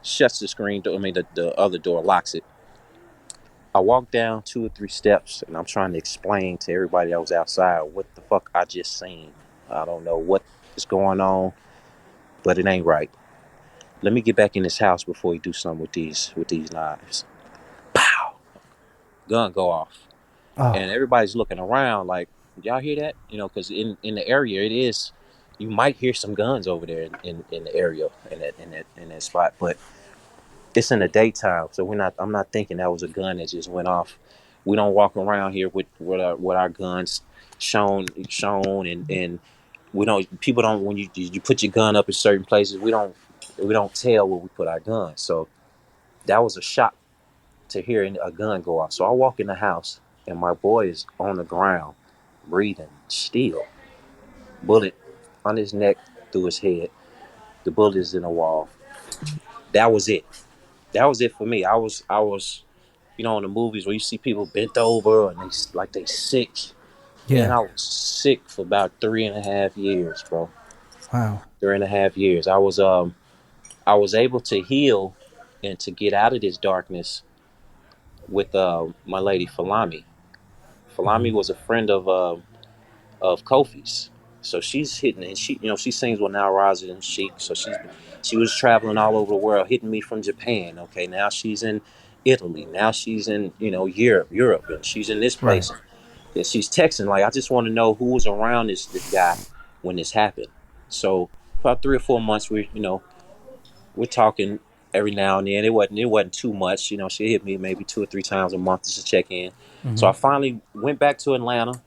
Shuts the screen door. The other door, locks it. I walk down 2 or 3 steps, and I'm trying to explain to everybody that was outside what the fuck I just seen. I don't know what is going on, but it ain't right. Let me get back in this house before he do something with these knives. Pow! Gun go off. Oh. And everybody's looking around like, y'all hear that? Because in the area it is, you might hear some guns over there in the area in that spot, but it's in the daytime, so I'm not thinking that was a gun that just went off. We don't walk around here with our guns shown and people don't, when you put your gun up in certain places, we don't tell where we put our guns. So that was a shock to hear a gun go off. So I walk in the house and my boy is on the ground, breathing still. Bullet on his neck, through his head. The bullet is in the wall. That was it. That was it for me. I was, in the movies where you see people bent over and they sick. Yeah. And I was sick for about 3.5 years, bro. Wow. 3.5 years. I was able to heal and to get out of this darkness with my lady Falami. Falami was a friend of Kofi's, so she's hitting, and she sings with Now Raza and Chic. So she was traveling all over the world, hitting me from Japan. Okay, now she's in Italy. Now she's in Europe, and she's in this place. Right. And she's texting like, I just want to know who was around this guy when this happened. So about 3 or 4 months, we're talking every now and then. It wasn't too much. She hit me maybe 2 or 3 times a month just to check in. Mm-hmm. So I finally went back to Atlanta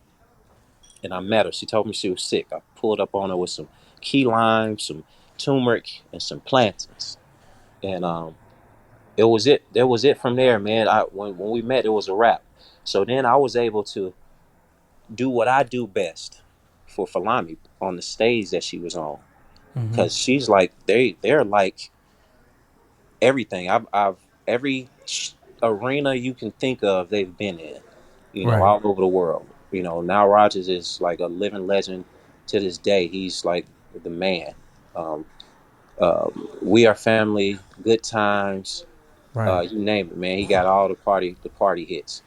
and I met her. She told me she was sick. I pulled up on her with some key lime, some turmeric, and some plantains. And it was it. That was it from there, man. When we met, it was a wrap. So then I was able to do what I do best for Falami on the stage that she was on. Because she's like, they're like everything. I've every arena you can think of, they've been in, Right. all over the world. Now Rogers is like a living legend to this day. He's like the man. We Are Family, Good Times, Right. you name it, man. He got all the party hits.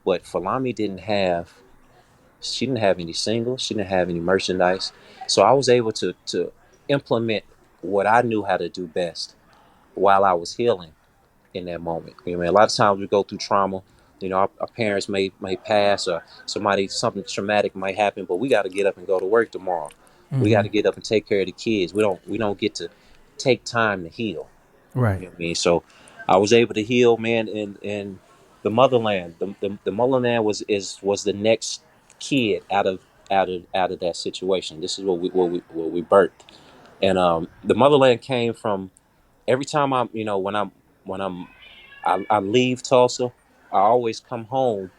But Falami she didn't have any singles. She didn't have any merchandise. So I was able to implement what I knew how to do best while I was healing in that moment. A lot of times we go through trauma. Our parents may pass, or something traumatic might happen, but we got to get up and go to work tomorrow. We got to get up and take care of the kids. We don't get to take time to heal. Right. You know what I mean? So I was able to heal, man, in the Motherland. The Motherland was the next kid out of that situation. This is what we birthed. And the Motherland came from every time I leave Tulsa, I always come home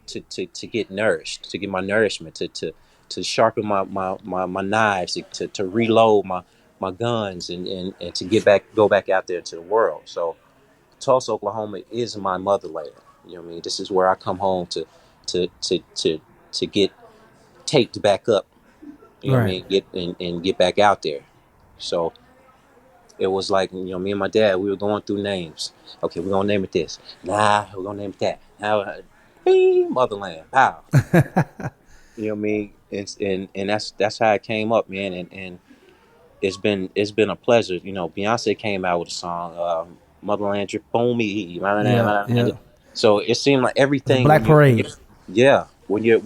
to get nourished, to get my nourishment, to sharpen my knives, to reload my guns and to go back out there into the world. So Tulsa, Oklahoma is my motherland. You know what I mean? This is where I come home to get taped back up. You know what I mean? Get back out there. So it was like, me and my dad, we were going through names. Okay, we're gonna name it this. Nah, we're gonna name it that. Now Motherland, pow. You know what I mean? And that's how it came up, man. And it's been a pleasure. You know, Beyonce came out with a song, Motherland Drip on Me. Yeah, yeah. So it seemed like The everything Black Parade. yeah, when you're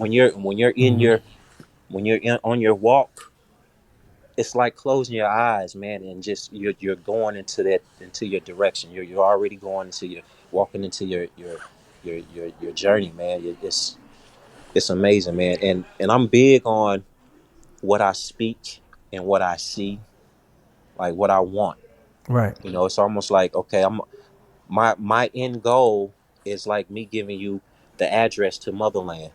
on your walk, it's like closing your eyes, man, and just you're going into your direction. You're already going into your walking into your journey, man. It's amazing, man. And I'm big on what I speak and what I see, like what I want. Right. You know, it's almost like, okay, my end goal is like me giving you the address to Motherland,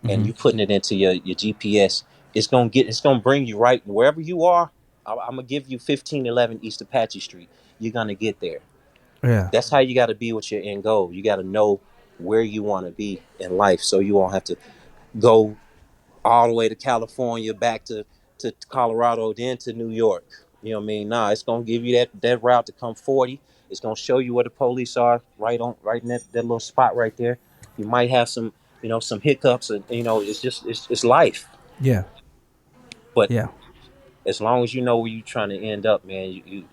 and you putting it into your GPS. It's gonna bring you right wherever you are. I'm gonna give you 1511 East Apache Street. You're gonna get there. Yeah. That's how you got to be with your end goal. You got to know where you want to be in life, so you won't have to go all the way to California, back to Colorado, then to New York. You know what I mean? Nah, it's gonna give you that route to come 40. It's gonna show you where the police are, right in that little spot right there. You might have some hiccups, and it's life. Yeah. But Yeah. as long as you know where you're trying to end up, man, you're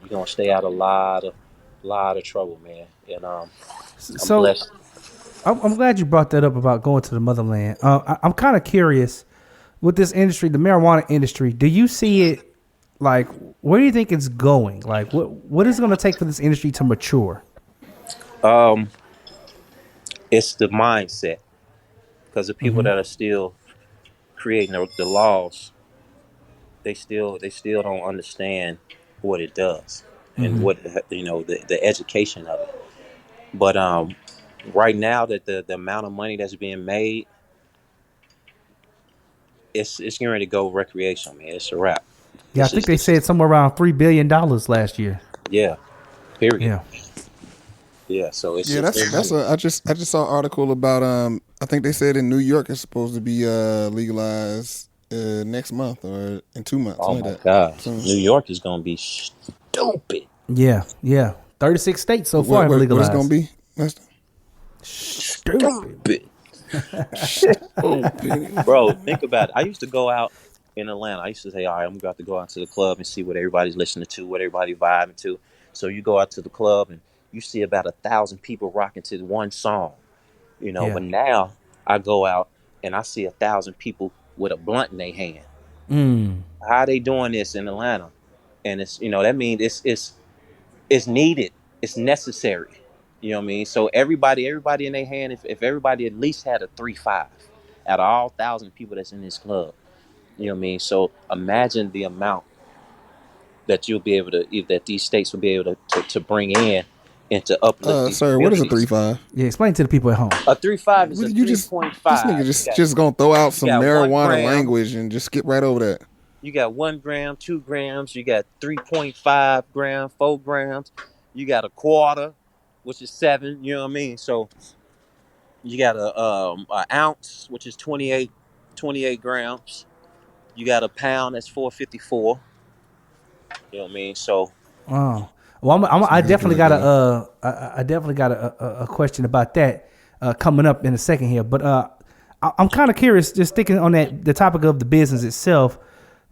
gonna stay out a lot of trouble, man. And I'm So blessed. I'm glad you brought that up about going to the motherland. I'm kind of curious with this industry, the marijuana industry. Do you see it like where do you think it's going? Like what is it going to take for this industry to mature? It's the mindset, because the people that are still creating the laws, they still don't understand what it does and what the education of it. But right now that the amount of money that's being made, it's getting ready to go recreational, man. It's a wrap. Yeah, I think they said somewhere around $3 billion last year. Yeah. Period. Yeah. Yeah. So it's I just saw an article about I think they said in New York it's supposed to be legalized next month or in 2 months. Oh like my that. God, So, New York is gonna be stupid. Yeah, yeah. 36 states so far have legalized. What it's gonna be? Lester? Stupid. Bro, think about it. I used to go out in Atlanta. I used to say, all right, I'm about to go out to the club and see what everybody's listening to, what everybody vibing to. So you go out to the club and you see about 1,000 people rocking to one song, Yeah. But now I go out and I see 1,000 people with a blunt in their hand. How are they doing this in Atlanta? And it's, that means it's needed. It's necessary. You know what I mean? So everybody in their hand, if everybody at least had a 3-5 out of all 1,000 people that's in this club, you know what I mean? So imagine the amount that you'll be able to, that these states will be able to bring in and to uplift. Sorry, what is a 3-5? Yeah, explain to the people at home. A 3-5 is a 3.5. This nigga just gonna throw out some marijuana language and just skip right over that. You got 1 gram, 2 grams. You got 3.5 grams, 4 grams. You got a quarter, which is 7. You know what I mean? So you got a ounce, which is 28 grams. You got a pound, that's 454. You know what I mean? So, well, I definitely got a question about that coming up in a second here. But I'm kind of curious, just sticking on the topic of the business itself.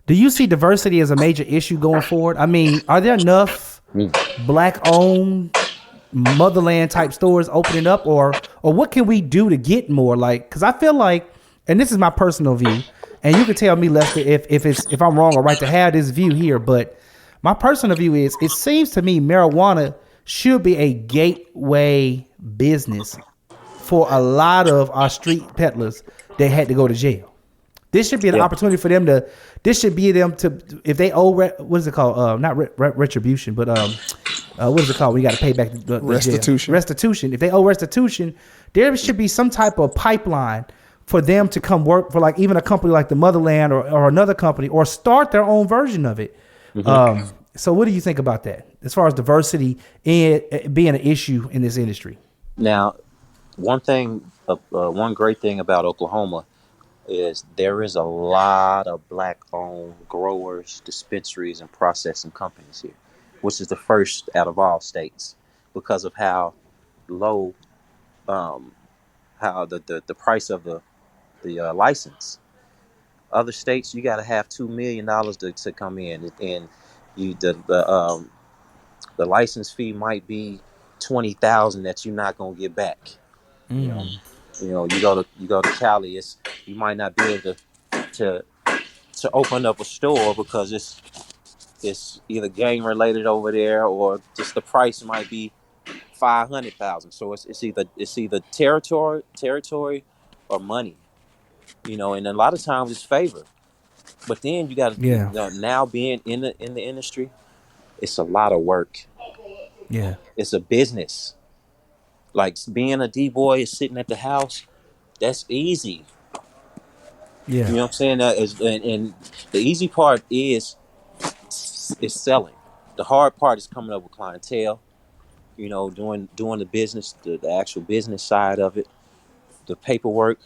Do you see diversity as a major issue going forward? I mean, are there enough black-owned Motherland type stores opening up, or what can we do to get more? Like, because I feel like, and this is my personal view, and you can tell me, Lester, if I'm wrong or right to have this view here, but my personal view is, it seems to me marijuana should be a gateway business for a lot of our street peddlers that had to go to jail. This should be an opportunity for them to. This should be them to, if they owe what is it called? Not retribution, but what is it called? We got to pay back the restitution. Jail. Restitution. If they owe restitution, there should be some type of pipeline for them to come work for, like, even a company like the Motherland or another company, or start their own version of it. So what do you think about that as far as diversity and being an issue in this industry? Now, one great thing about Oklahoma is there is a lot of black-owned growers, dispensaries, and processing companies here, which is the first out of all states because of how low how the price of the license. Other states, you got to have $2 million to come in, and you the license fee might be 20,000 that you're not gonna get back. You know, you go to Cali, you might not be able to open up a store because it's either gang related over there, or just the price might be 500,000. So it's either territory or money. And a lot of times it's favor. But then you got Yeah. now being in the industry, it's a lot of work. Yeah. It's a business. Like being a D-boy is sitting at the house, that's easy. Yeah. You know what I'm saying? And the easy part is selling. The hard part is coming up with clientele. Doing the business, the actual business side of it, the paperwork.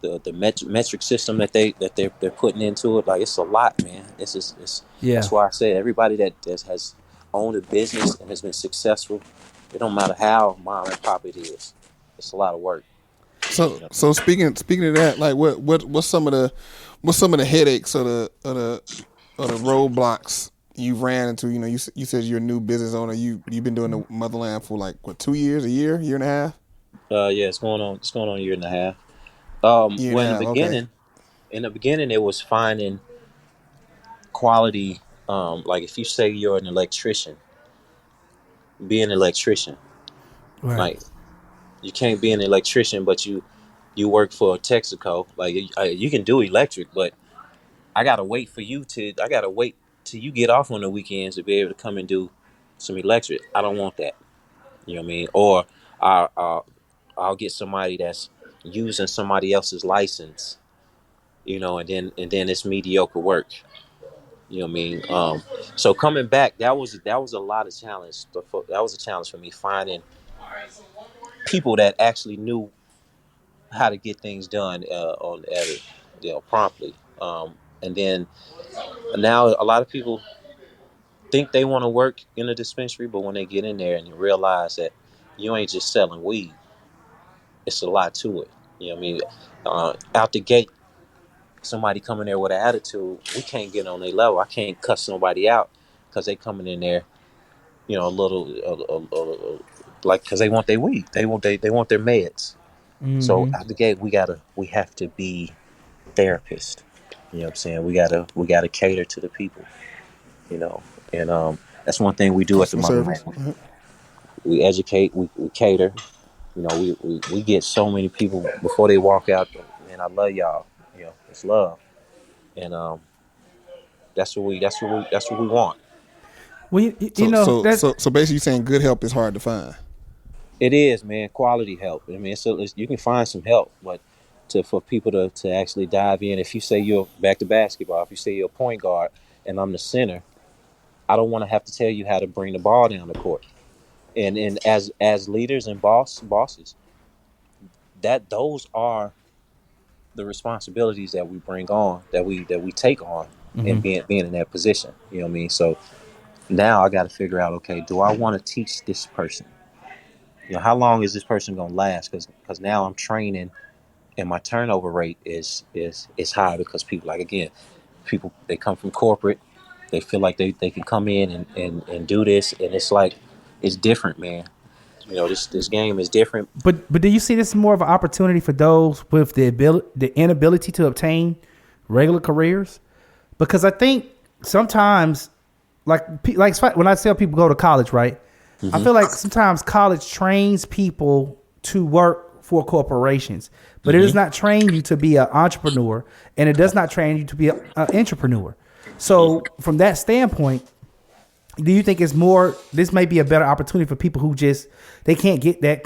The metric system that they're putting into it. Like, it's a lot, man. That's why I say everybody that has owned a business and has been successful, it don't matter how mom and pop it is. It's a lot of work. So speaking of that, like what's some of the headaches or the roadblocks you ran into? You said you're a new business owner. You've been doing the Motherland for like what, 2 years, a year and a half? Yeah, it's going on a year and a half. In the beginning, it was finding quality. Like if you say you're an electrician, be an electrician. Right. Like, you can't be an electrician, but you work for Texaco. Like, you can do electric, but I gotta wait till you get off on the weekends to be able to come and do some electric. I don't want that. You know what I mean? Or I'll get somebody that's using somebody else's license, and then it's mediocre work. You know what I mean? So coming back, that was a lot of challenge. That was a challenge for me, finding people that actually knew how to get things done promptly. And then now a lot of people think they want to work in a dispensary, but when they get in there and you realize that you ain't just selling weed, it's a lot to it. You know what I mean? Out the gate, somebody coming there with an attitude, we can't get on their level. I can't cuss nobody out because they coming in there, a little, like, because they want their weed, they want their meds. Mm-hmm. So out the gate, we have to be therapists. You know what I'm saying? We gotta cater to the people. And that's one thing we do at the Motherland. Mm-hmm. We educate, we cater. We get so many people before they walk out. Man, I love y'all. It's love, and that's what we want. Well, so basically, you're saying good help is hard to find. It is, man. Quality help. I mean, you can find some help, but for people to actually dive in. If you say you're back to basketball, if you say you're a point guard and I'm the center, I don't want to have to tell you how to bring the ball down the court. And as leaders and bosses, those are the responsibilities that we bring on, that we take on, mm-hmm. and being in that position. You know what I mean? So now I got to figure out, okay, do I want to teach this person? How long is this person going to last? Because now I'm training, and my turnover rate is high because people, they come from corporate, they feel like they can come in and do this, and it's like, it's different, man. This game is different. But do you see this as more of an opportunity for those with the inability to obtain regular careers? Because I think sometimes, like when I tell people go to college, right? Mm-hmm. I feel like sometimes college trains people to work for corporations, but mm-hmm. it does not train you to be an entrepreneur, and it does not train you to be an entrepreneur. So from that standpoint, do you think this may be a better opportunity for people who they can't get that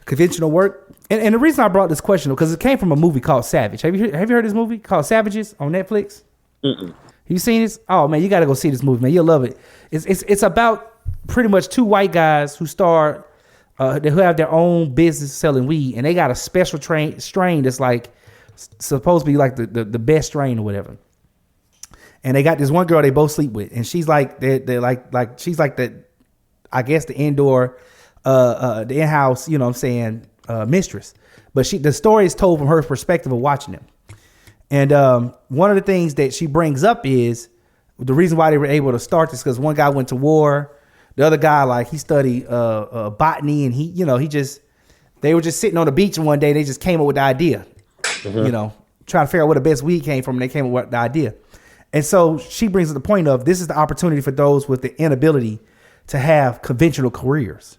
conventional work? And the reason I brought this question, because it came from a movie called Savage. Have you heard this movie called Savages on Netflix? Mm-mm. Have you seen this? Oh man, you got to go see this movie, man. You'll love it. It's about pretty much two white guys who who have their own business selling weed, and they got a special strain that's like supposed to be like the best strain or whatever. And they got this one girl they both sleep with, and she's like they're like she's like I guess the indoor the in-house, mistress. but the story is told from her perspective of watching them. And one of the things that she brings up is the reason why they were able to start this because one guy went to war, the other guy like he studied botany, and they were just sitting on the beach, and one day they just came up with the idea, trying to figure out where the best weed came from, and they came up with the idea. And so she brings up the point of this is the opportunity for those with the inability to have conventional careers.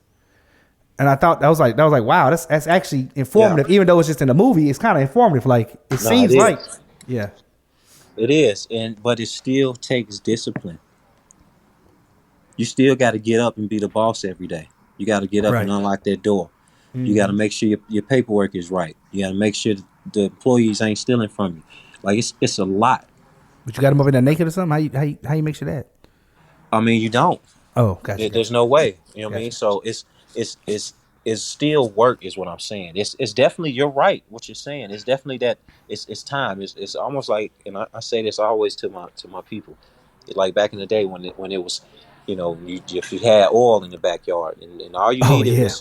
And I thought that was like wow, that's actually informative. Even though it's just in a movie, it's kind of informative. Like it seems like, yeah, it is, but it still takes discipline. You still got to get up and be the boss every day. You got to get up and unlock that door. Mm-hmm. You got to make sure your paperwork is right. You got to make sure the employees ain't stealing from you. Like it's a lot. But you got them up in there naked or something? How you make sure that? I mean, you don't. Oh, gotcha. There's no way. You know what I mean? So it's still work is what I'm saying. It's definitely, you're right what you're saying. It's definitely that it's time. It's almost like, and I say this always to my people, like back in the day when it was, if you had oil in the backyard and all you needed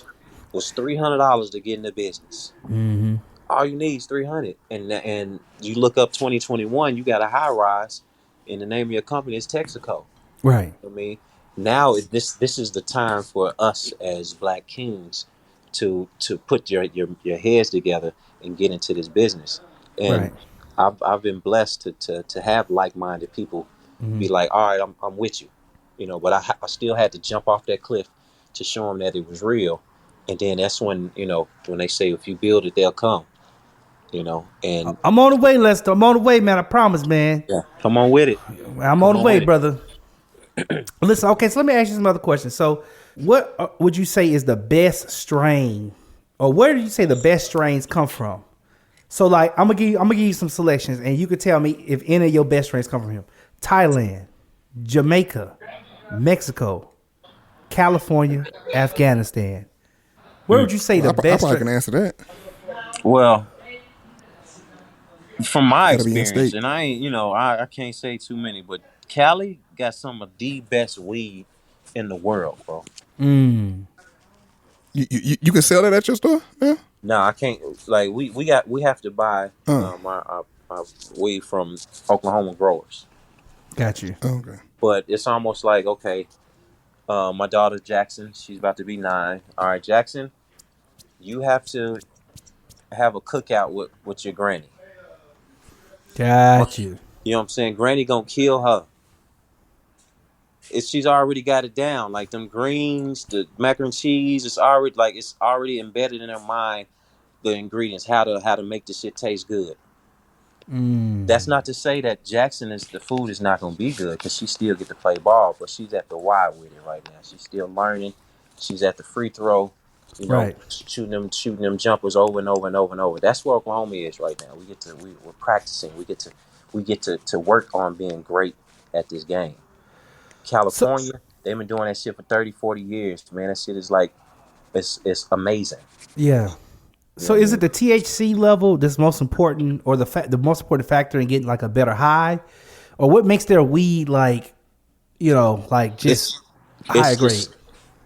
was $300 to get in the business. Mm-hmm. All you need is $300, and you look up 2021, you got a high rise, and the name of your company is Texaco. Right. I mean, now this is the time for us as Black kings to put your heads together and get into this business. And I've been blessed to have like-minded people be like, all right, I'm with you, but I still had to jump off that cliff to show them that it was real. And then that's when they say if you build it, they'll come. And I'm on the way, Lester. I'm on the way, man. I promise, man. Yeah, come on with it. I'm on the way, brother. Listen, okay, so let me ask you some other questions. So what would you say is the best strain, or where do you say the best strains come from? So like I'm gonna give you some selections, and you could tell me if any of your best strains come from him. Thailand, Jamaica, Mexico, California, Afghanistan. Where would you say the best? I probably can answer that. Well, from my experience, and I ain't, I can't say too many, but Cali got some of the best weed in the world, bro. Mm. You can sell that at your store? Yeah. No, I can't. Like we have to buy our weed from Oklahoma growers. Got you. Okay. But it's almost like, okay, my daughter Jackson, she's about to be 9. All right, Jackson, you have to have a cookout with your granny. Got you. You know what I'm saying? Granny gonna kill her. She's already got it down. Like them greens, the macaroni and cheese, it's already embedded in her mind. The ingredients, how to make this shit taste good. Mm. That's not to say that the food is not gonna be good, because she still get to play ball, but she's at the Y with it right now. She's still learning. She's at the free throw. Shooting them jumpers over and over and over and over. That's where Oklahoma is right now. We're practicing. We get to work on being great at this game. California, they've been doing that shit for 30, 40 years. Man, that shit is like, it's amazing. Yeah. So is it the THC level that's most important, or the most important factor in getting like a better high, or what makes their weed like, just high grade?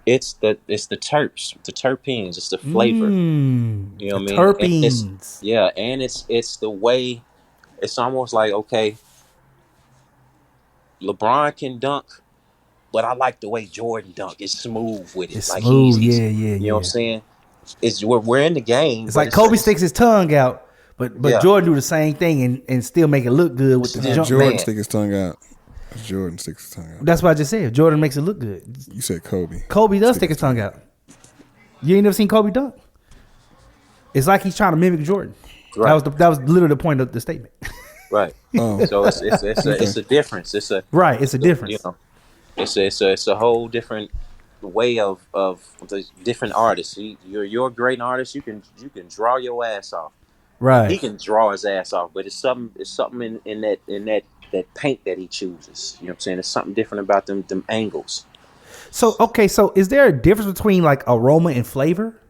It's the terps, the terpenes, it's the flavor. You know what I mean? Terpenes. And it's the way. It's almost like, okay, LeBron can dunk, but I like the way Jordan dunk. It's smooth with it. It's like smooth, you yeah. know what I'm saying? We're in the game. It's like Kobe sticks his tongue out, but Jordan do the same thing and still make it look good with the jump. Jordan stick his tongue out. Jordan sticks his tongue out. That's what I just said. Jordan makes it look good. You said Kobe. Kobe does stick his tongue out. You ain't never seen Kobe dunk? It's like he's trying to mimic Jordan. Right. That was literally the point of the statement. Right. So it's a difference. It's a difference. It's a whole different way of the different artists. You're a great artist. You can draw your ass off. Right. He can draw his ass off, but it's something in that paint that he chooses. You know what I'm saying? There's something different about them angles. So is there a difference between like aroma and flavor?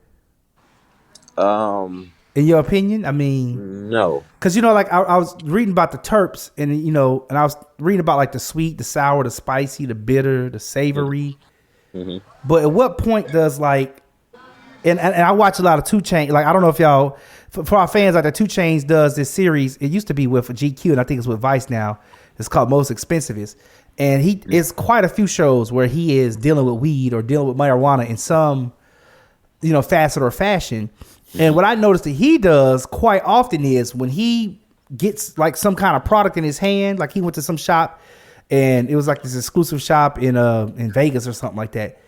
In your opinion? I mean, no. Because like I was reading about the terps, and and I was reading about like the sweet, the sour, the spicy, the bitter, the savory. Mm-hmm. But at what point does like, and I watch a lot of 2 Chainz. Like I don't know if y'all for our fans, like the 2 Chainz does this series. It used to be with GQ, and I think it's with Vice now. It's called Most Expensivest. And it's quite a few shows where he is dealing with weed or dealing with marijuana in some, facet or fashion. And what I noticed that he does quite often is when he gets like some kind of product in his hand, like he went to some shop and it was like this exclusive shop in Vegas or something like that.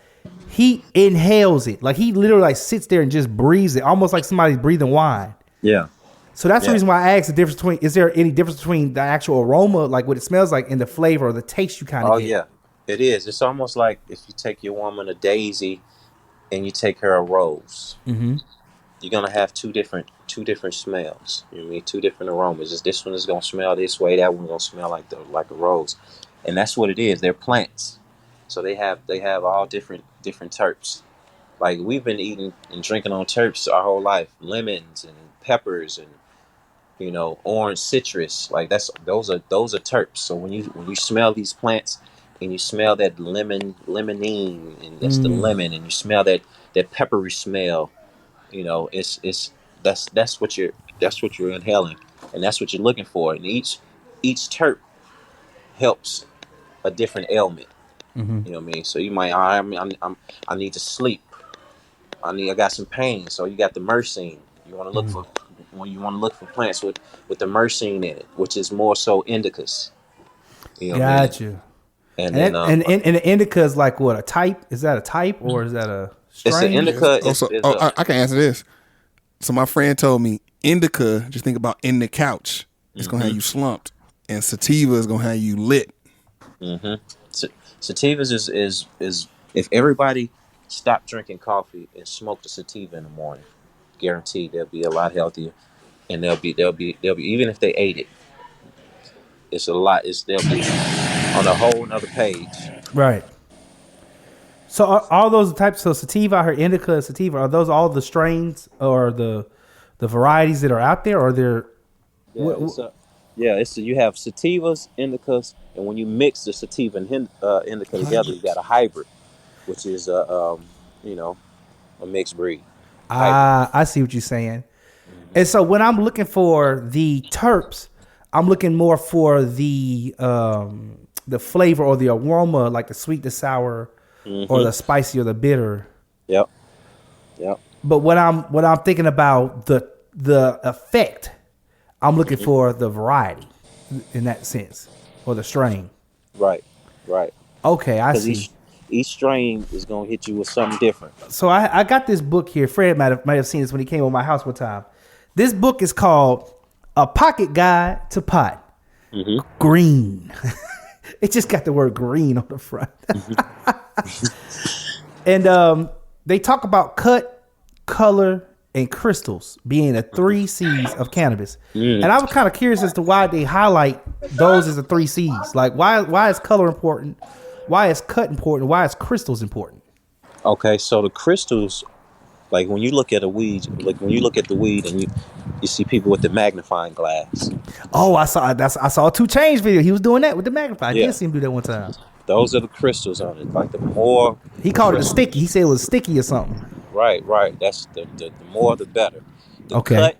He inhales it. Like he literally like sits there and just breathes it, almost like somebody's breathing wine. Yeah. So that's the reason why I asked the difference between, is there any difference between the actual aroma, like what it smells like, and the flavor or the taste you kind of get? Oh, yeah. It is. It's almost like if you take your woman a daisy and you take her a rose. Mm-hmm. You're going to have two different smells. You know what I mean? 2 different aromas. Just this one is going to smell this way. That one's going to smell like a rose. And that's what it is. They're plants. So they have all different terps. Like we've been eating and drinking on terps our whole life. Lemons and peppers and orange citrus, like those are terps. So when you smell these plants and you smell that limonene, and that's the lemon, and you smell that peppery smell, that's what you're inhaling, and that's what you're looking for. And each terp helps a different ailment. Mm-hmm. You know what I mean? So you might I need to sleep. I got some pain. So you got the myrcene. You want to look for. When you want to look for plants with the myrcene in it, which is more so indicas. Got you. And the indica is like what, a type? Is that a type or is that a strain? It's an indica. I can answer this. So my friend told me indica, just think about in the couch. It's gonna have you slumped, and sativa is gonna have you lit. Mm-hmm. Sativas is if everybody stopped drinking coffee and smoked a sativa in the morning, guaranteed they'll be a lot healthier, and they'll be even if they ate it, they'll be on a whole nother page. Right. So are all those types of sativa, I heard indica, sativa, are those all the strains or the varieties that are out there, or they're you have sativas, indicas, and when you mix the sativa and indica together, you got a hybrid, which is a mixed breed. I see what you're saying. Mm-hmm. And so when I'm looking for the terps, I'm looking more for the flavor or the aroma, like the sweet, the sour, or the spicy or the bitter. Yep. But when I'm thinking about the effect, I'm looking for the variety in that sense, or the strain. Right. Okay, I see. Each strain is going to hit you with something different. So I got this book here. Fred might have seen this when he came over my house one time. This book is called A Pocket Guide to Pot. Mm-hmm. Green. It just got the word green on the front. And they talk about cut, color, and crystals being the 3 C's of cannabis. And I was kind of curious as to why they highlight those as the 3 C's. Like why is color important? Why is cut important? Why is crystals important? Okay, so the crystals, like when you look at the weed and you see people with the magnifying glass. Oh, I saw a 2 Chainz video. He was doing that with the magnifying. I did see him do that one time. Those are the crystals on it. Like the more he called it a sticky. He said it was sticky or something. Right. That's the more the better. The cut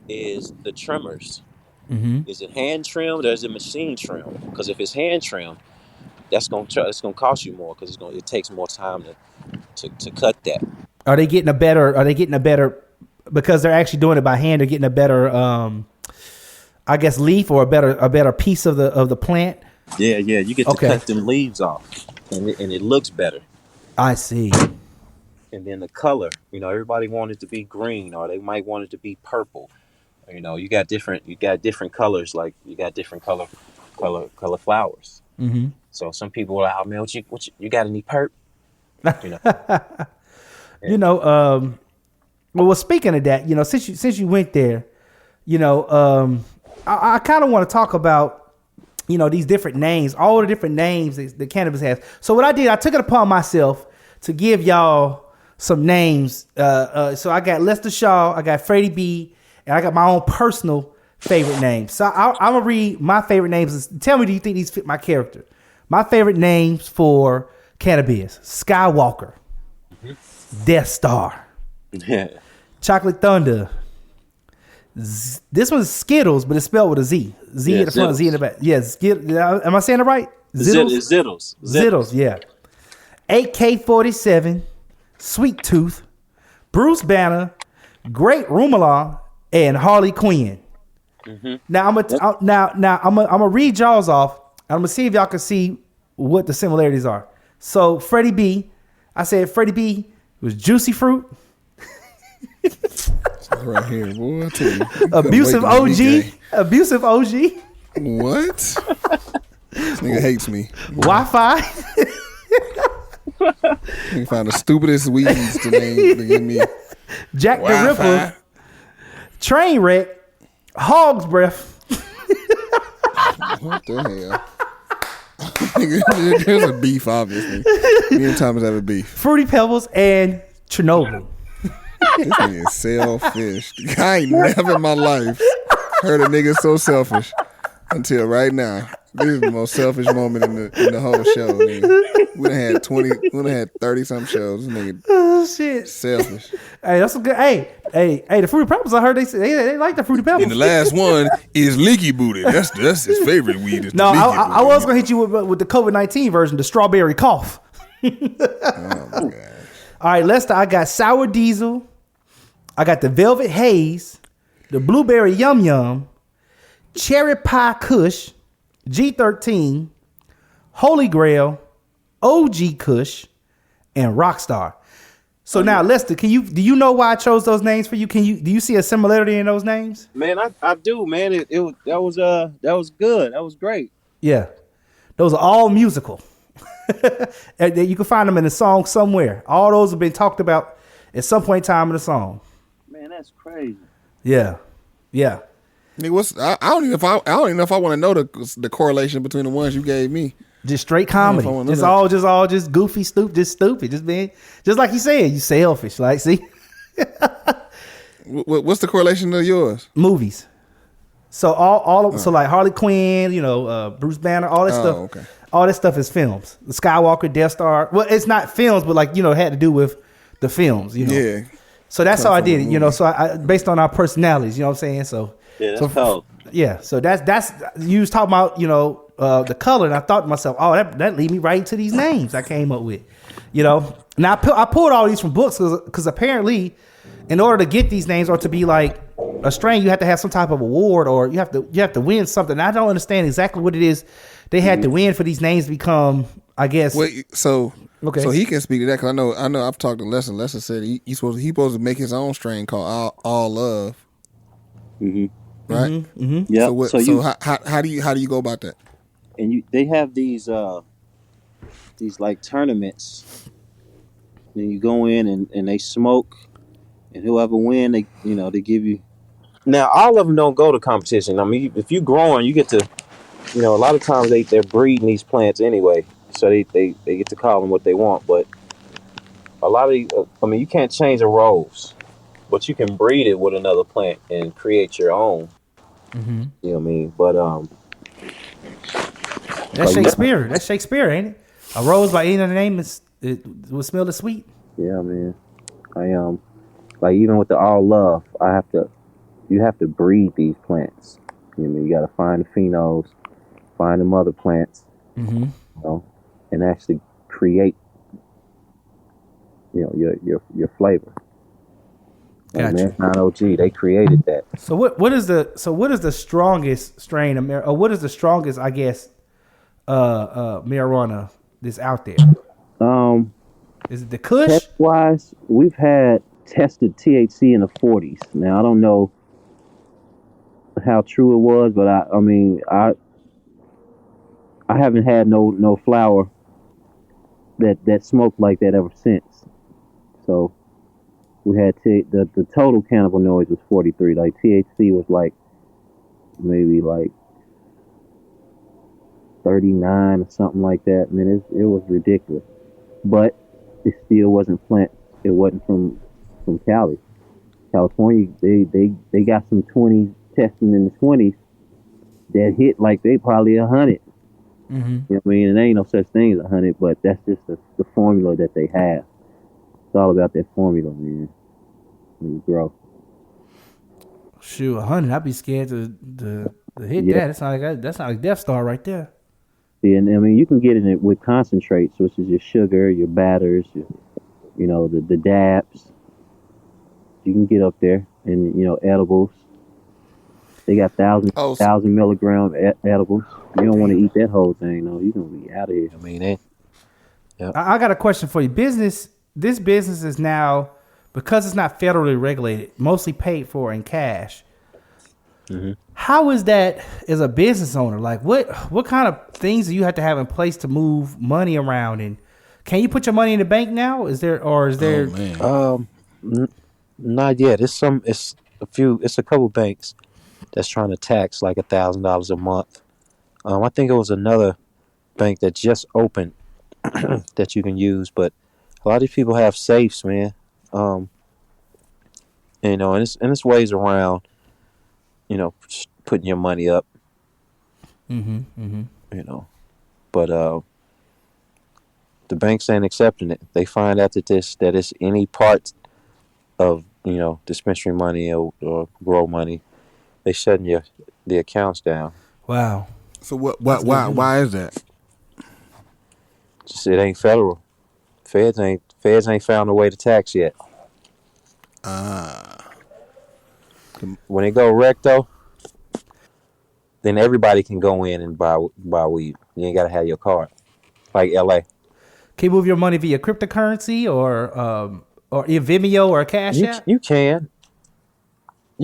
is the trimmers. Mm-hmm. Is it hand trimmed or is it machine trimmed? Because if it's hand trimmed, it's gonna cost you more because it takes more time to cut that. Are they getting a better because they're actually doing it by hand? They're getting a better I guess leaf or a better piece of the plant. Yeah, you get to cut them leaves off, and it looks better. I see. And then the color, everybody wanted it to be green, or they might want it to be purple. You got different colors, like you got different color flowers. Mm-hmm. So some people are like, "Oh man, what you got any perp?" Well, speaking of that, since you went there, I kind of want to talk about, these different names, all the different names that cannabis has. So what I did, I took it upon myself to give y'all some names. So I got Lester Shaw, I got Freddie B, and I got my own personal favorite names. So I'm going to read my favorite names. Tell me, do you think these fit my character? My favorite names for cannabis: Skywalker, Death Star, Chocolate Thunder, This one's Skittles, but it's spelled with a Z. Z at the front, Z in the back. Yes, am I saying it right? Zittles. Zittles, yeah. AK-47, Sweet Tooth, Bruce Banner, Great Rumala, and Harley Quinn. Mm-hmm. Now I'm gonna read y'all's off. I'm gonna see if y'all can see what the similarities are. So Freddie B, I said Freddie B was Juicy Fruit. Right here, boy. I tell you, Abusive OG. Abusive OG. What? This nigga hates me. Wi-Fi. You find the stupidest weeds to give me. Jack Wi-Fi. the Ripper. Train Wreck. Hog's Breath. What the hell? There's a beef, obviously. Me and Thomas have a beef. Fruity Pebbles and Chernobyl. This nigga is selfish. I ain't never in my life heard a nigga so selfish until right now. This is the most selfish moment in the whole show. Nigga. We done had 30 some shows. This nigga, oh shit, selfish. Hey, that's a good. Hey, the Fruity Pebbles. I heard they like the Fruity Pebbles. And the last one is Leaky Booty. That's his favorite weed. No, I was gonna hit you with the COVID-19 version, the strawberry cough. Oh my god. All right, Lester. I got Sour Diesel. I got the Velvet Haze, the Blueberry Yum Yum, Cherry Pie Kush, G13, Holy Grail, OG Kush, and Rockstar. So now, Lester, do you know why I chose those names for you? Do you see a similarity in those names? Man, I do, man. That was good. That was great. Yeah, those are all musical. You can find them in a song somewhere. All those have been talked about at some point in time in the song. Man, that's crazy. Yeah. Nigga, I don't even know if I want to know the correlation between the ones you gave me. Just straight comedy. Just goofy, stupid, just like you said, you selfish. Like, see, what's the correlation to yours? Movies. So all of so like Harley Quinn, Bruce Banner, all that stuff. Okay. All that stuff is films. The Skywalker, Death Star. Well, it's not films, but like it had to do with the films. Yeah. So that's how I did it. So I based on our personalities. You know what I'm saying? So yeah, that's cool. Yeah. So that's you was talking about the color, and I thought to myself, oh, that lead me right into these names I came up with. Now I pulled all these from books because apparently, in order to get these names or to be like a strain, you have to have some type of award or you have to win something. I don't understand exactly what it is they had to win for these names to become, I guess. Wait, so okay. So he can speak to that because I know I've talked to Lester. Lester said he's supposed to make his own strain called All Love. Mm-hmm. Right. Mm-hmm. Yeah. So how do you go about that? And they have these like tournaments. Then you go in and they smoke, and whoever win, they give you. Now all of them don't go to competition. I mean, if you growing, you get to, a lot of times they're breeding these plants anyway, so they get to call them what they want. But a lot of you can't change the roles, but you can breed it with another plant and create your own. Mm-hmm. You know what I mean? But that's Shakespeare. Yeah. That's Shakespeare, ain't it? A rose by any other name it will smell as sweet. Yeah, man. I like even with the All Love, you have to breed these plants. You know, you got to find the phenols, find the mother plants, mm-hmm. And actually create, your flavor. Gotcha. Man, not OG. They created that. So what is the strongest strain of or what is the strongest, I guess, marijuana that's out there? Is it the Kush? Test wise, we've had tested THC in the 40s. Now I don't know how true it was, but I haven't had no flower that smoked like that ever since. So we had the total cannabinoids was 43. Like THC was like maybe like 39 or something like that. I mean, it was ridiculous, but it still wasn't plant. It wasn't from Cali. California, they got some 20 testing in the 20s that hit like they probably 100. Mm-hmm. You know what I mean? And there ain't no such thing as 100, but that's just the formula that they have. It's all about that formula, man. When you grow. Shoot, 100. I'd be scared to hit that. That's not like Death Star right there. Yeah, and I mean, you can get it with concentrates, which is your sugar, your batters, the dabs. You can get up there, and edibles. They got thousand milligram edibles. You don't want to eat that whole thing, though. You're gonna be out of here. I mean, I got a question for you. This business is now, because it's not federally regulated, mostly paid for in cash. Mm-hmm. How is that as a business owner? Like, what kind of things do you have to have in place to move money around? And can you put your money in the bank now? Is there? Not yet. It's a couple banks that's trying to tax like $1,000 a month. I think it was another bank that just opened that you can use, but a lot of these people have safes, man. And it's ways around, putting your money up. But the banks ain't accepting it. They find out that it's any part of dispensary money or grow money, they shutting the accounts down. Wow. So why is that? Just it ain't federal. Feds ain't found a way to tax yet. When it go recto, then everybody can go in and buy weed. You ain't gotta have your card, like LA. Can you move your money via cryptocurrency or your Vimeo or a Cash App? You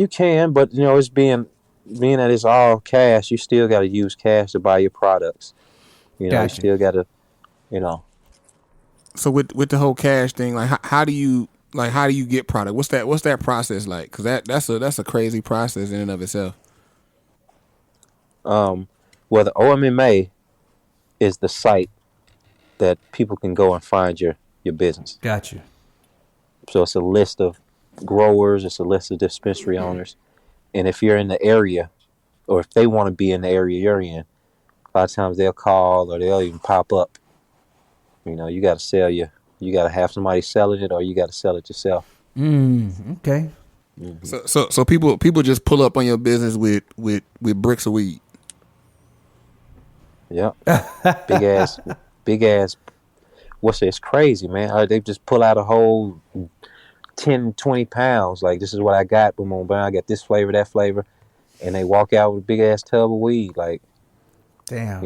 can, but it's being that it's all cash. You still got to use cash to buy your products. Gotcha. You still got to, So with the whole cash thing, like how do you get product? What's that process like? Because that's a crazy process in and of itself. Well, the OMMA is the site that people can go and find your business. Gotcha. So it's a list of growers, it's a list of dispensary owners, and if you're in the area, or if they want to be in the area you're in, a lot of times they'll call or they'll even pop up. You got to sell you got to have somebody selling it, or you got to sell it yourself. Okay. Mm-hmm. So people just pull up on your business with bricks of weed. Yep. big ass. It's crazy, man. They just pull out a whole 10, 20 pounds. Like, this is what I got. Boom, boom, boom. I got this flavor, that flavor, and they walk out with a big ass tub of weed. Like, damn.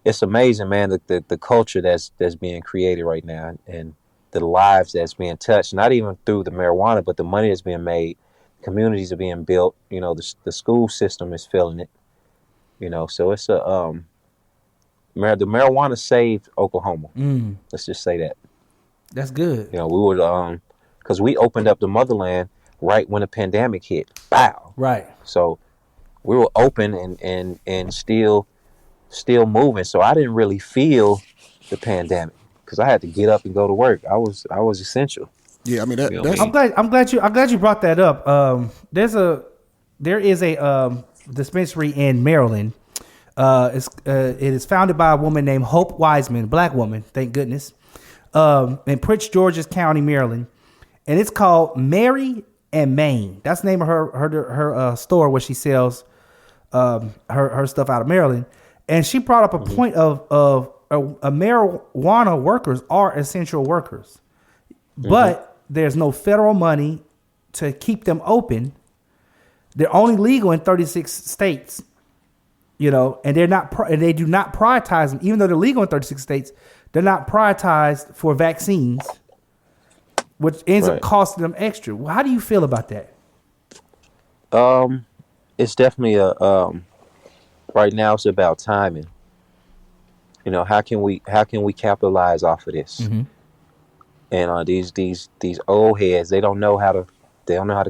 It's amazing, man. The culture that's being created right now, and the lives that's being touched. Not even through the marijuana, but the money that's being made. Communities are being built. The school system is feeling it. So it's the marijuana saved Oklahoma. Let's just say that. That's good. We would because we opened up the Motherland right when the pandemic hit. Bow. Right. So we were open and still moving. So I didn't really feel the pandemic because I had to get up and go to work. I was essential. Yeah, I mean that's. I'm glad you brought that up. There is a dispensary in Maryland. It is founded by a woman named Hope Wiseman, black woman, thank goodness, in Prince George's County, Maryland, and it's called Mary and Maine. That's the name of her store where she sells her stuff out of Maryland. And she brought up a point of marijuana workers are essential workers, but there's no federal money to keep them open. They're only legal in 36 states, and they're not, and they do not prioritize them. Even though they're legal in 36 states, they're not prioritized for vaccines, which ends up costing them extra. Well, how do you feel about that? It's definitely right now it's about timing. How can we capitalize off of this? And these old heads, they don't know how to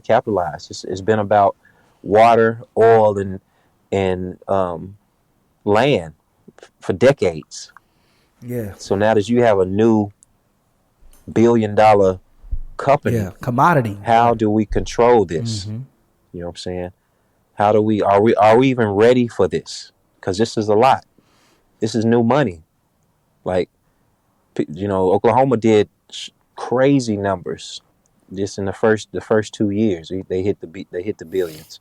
capitalize. It's been about water, oil, and land for decades. Yeah. So now that you have a new $1 billion company, commodity, how do we control this? You know what I'm saying? Are we even ready for this? Because this is a lot. This is new money. Like, Oklahoma did crazy numbers just in the first 2 years, they hit the billions.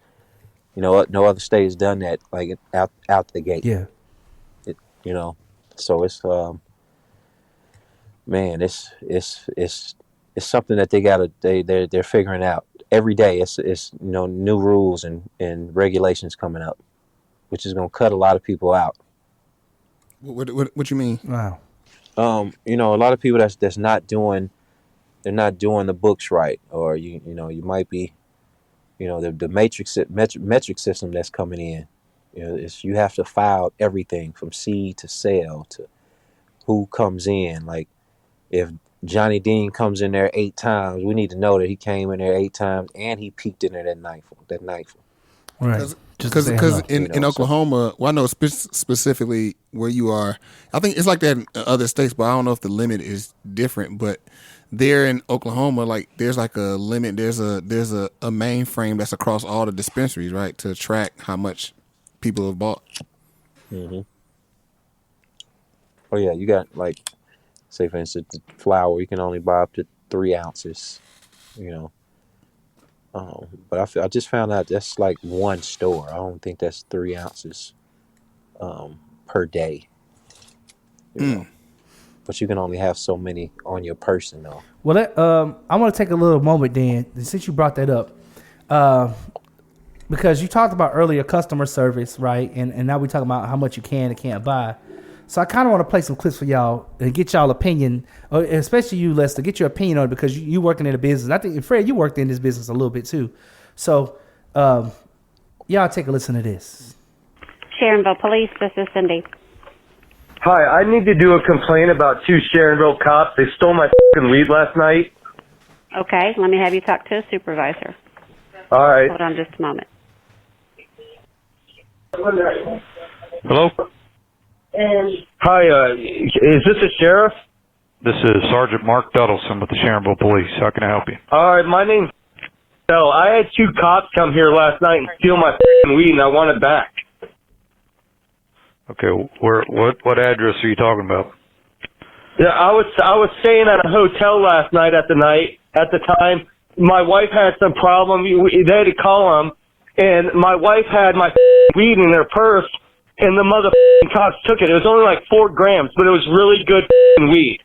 You know, no other state has done that like out the gate. Yeah. You know, so it's man, it's something that they're figuring out every day. It's new rules and regulations coming up, which is gonna cut a lot of people out. What you mean? Wow. A lot of people that's not doing, they're not doing the books right, or you might be, the metric system that's coming in. You have to file everything from seed to sale to who comes in. Like if Johnny Dean comes in there 8 times, we need to know that he came in there 8 times and he peeked in there that ninth one. Right. Because in Oklahoma, well, I know specifically where you are. I think it's like that in other states, but I don't know if the limit is different. But there in Oklahoma, like there's like a limit. There's a mainframe that's across all the dispensaries, right, to track how much people have bought. Mm-hmm. Oh yeah, you got like, say for instance, the flour. You can only buy up to 3 ounces. But I just found out that's like one store. I don't think that's 3 ounces per day. But you can only have so many on your person, though. Well, I want to take a little moment, Dan, since you brought that up, because you talked about earlier customer service, right? And now we're talking about how much you can and can't buy. So I kind of want to play some clips for y'all and get y'all opinion, especially you, Lester, get your opinion on it because you working in a business. I think, Fred, you worked in this business a little bit too. So y'all take a listen to this. Sharonville Police, this is Cindy. Hi, I need to do a complaint about 2 Sharonville cops. They stole my fucking weed last night. Okay, let me have you talk to a supervisor. All right. Hold on just a moment. Hello? Hi, is this a sheriff? This is Sergeant Mark Duddleson with the Sharonville Police. How can I help you? All right, my name's Phil. I had 2 cops come here last night and steal my fucking weed, and I want it back. Okay, what address are you talking about? Yeah, I was staying at a hotel last night at the time. My wife had some problem. They had to call them, and my wife had my weed in her purse, and the cops took it. It was only like 4 grams, but it was really good weed.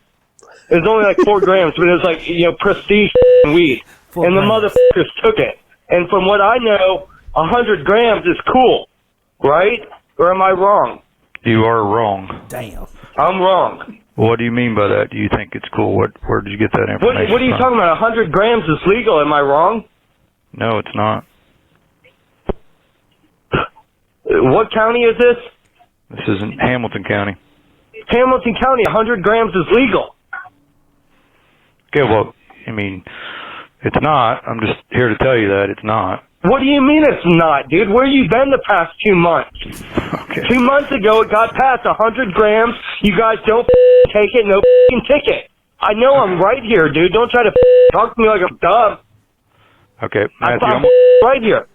It was only like 4 grams, but it was like, prestige weed. And the motherfuckers took it. And from what I know, 100 grams is cool, right? Or am I wrong? You are wrong. Damn. I'm wrong. What do you mean by that? Do you think it's cool? Where did you get that information What are you from? talking about? 100 grams is legal. Am I wrong? No, it's not. What county is this? This is in Hamilton County. Hamilton County, 100 grams is legal. Okay, well, I mean, it's not. I'm just here to tell you that it's not. What do you mean it's not, dude? Where you been the past 2 months? Okay. 2 months ago, it got past 100 grams. You guys don't take it, no ticket. I know I'm right here, dude. Don't try to talk to me like I'm dumb. Okay, Matthew, I'm right here.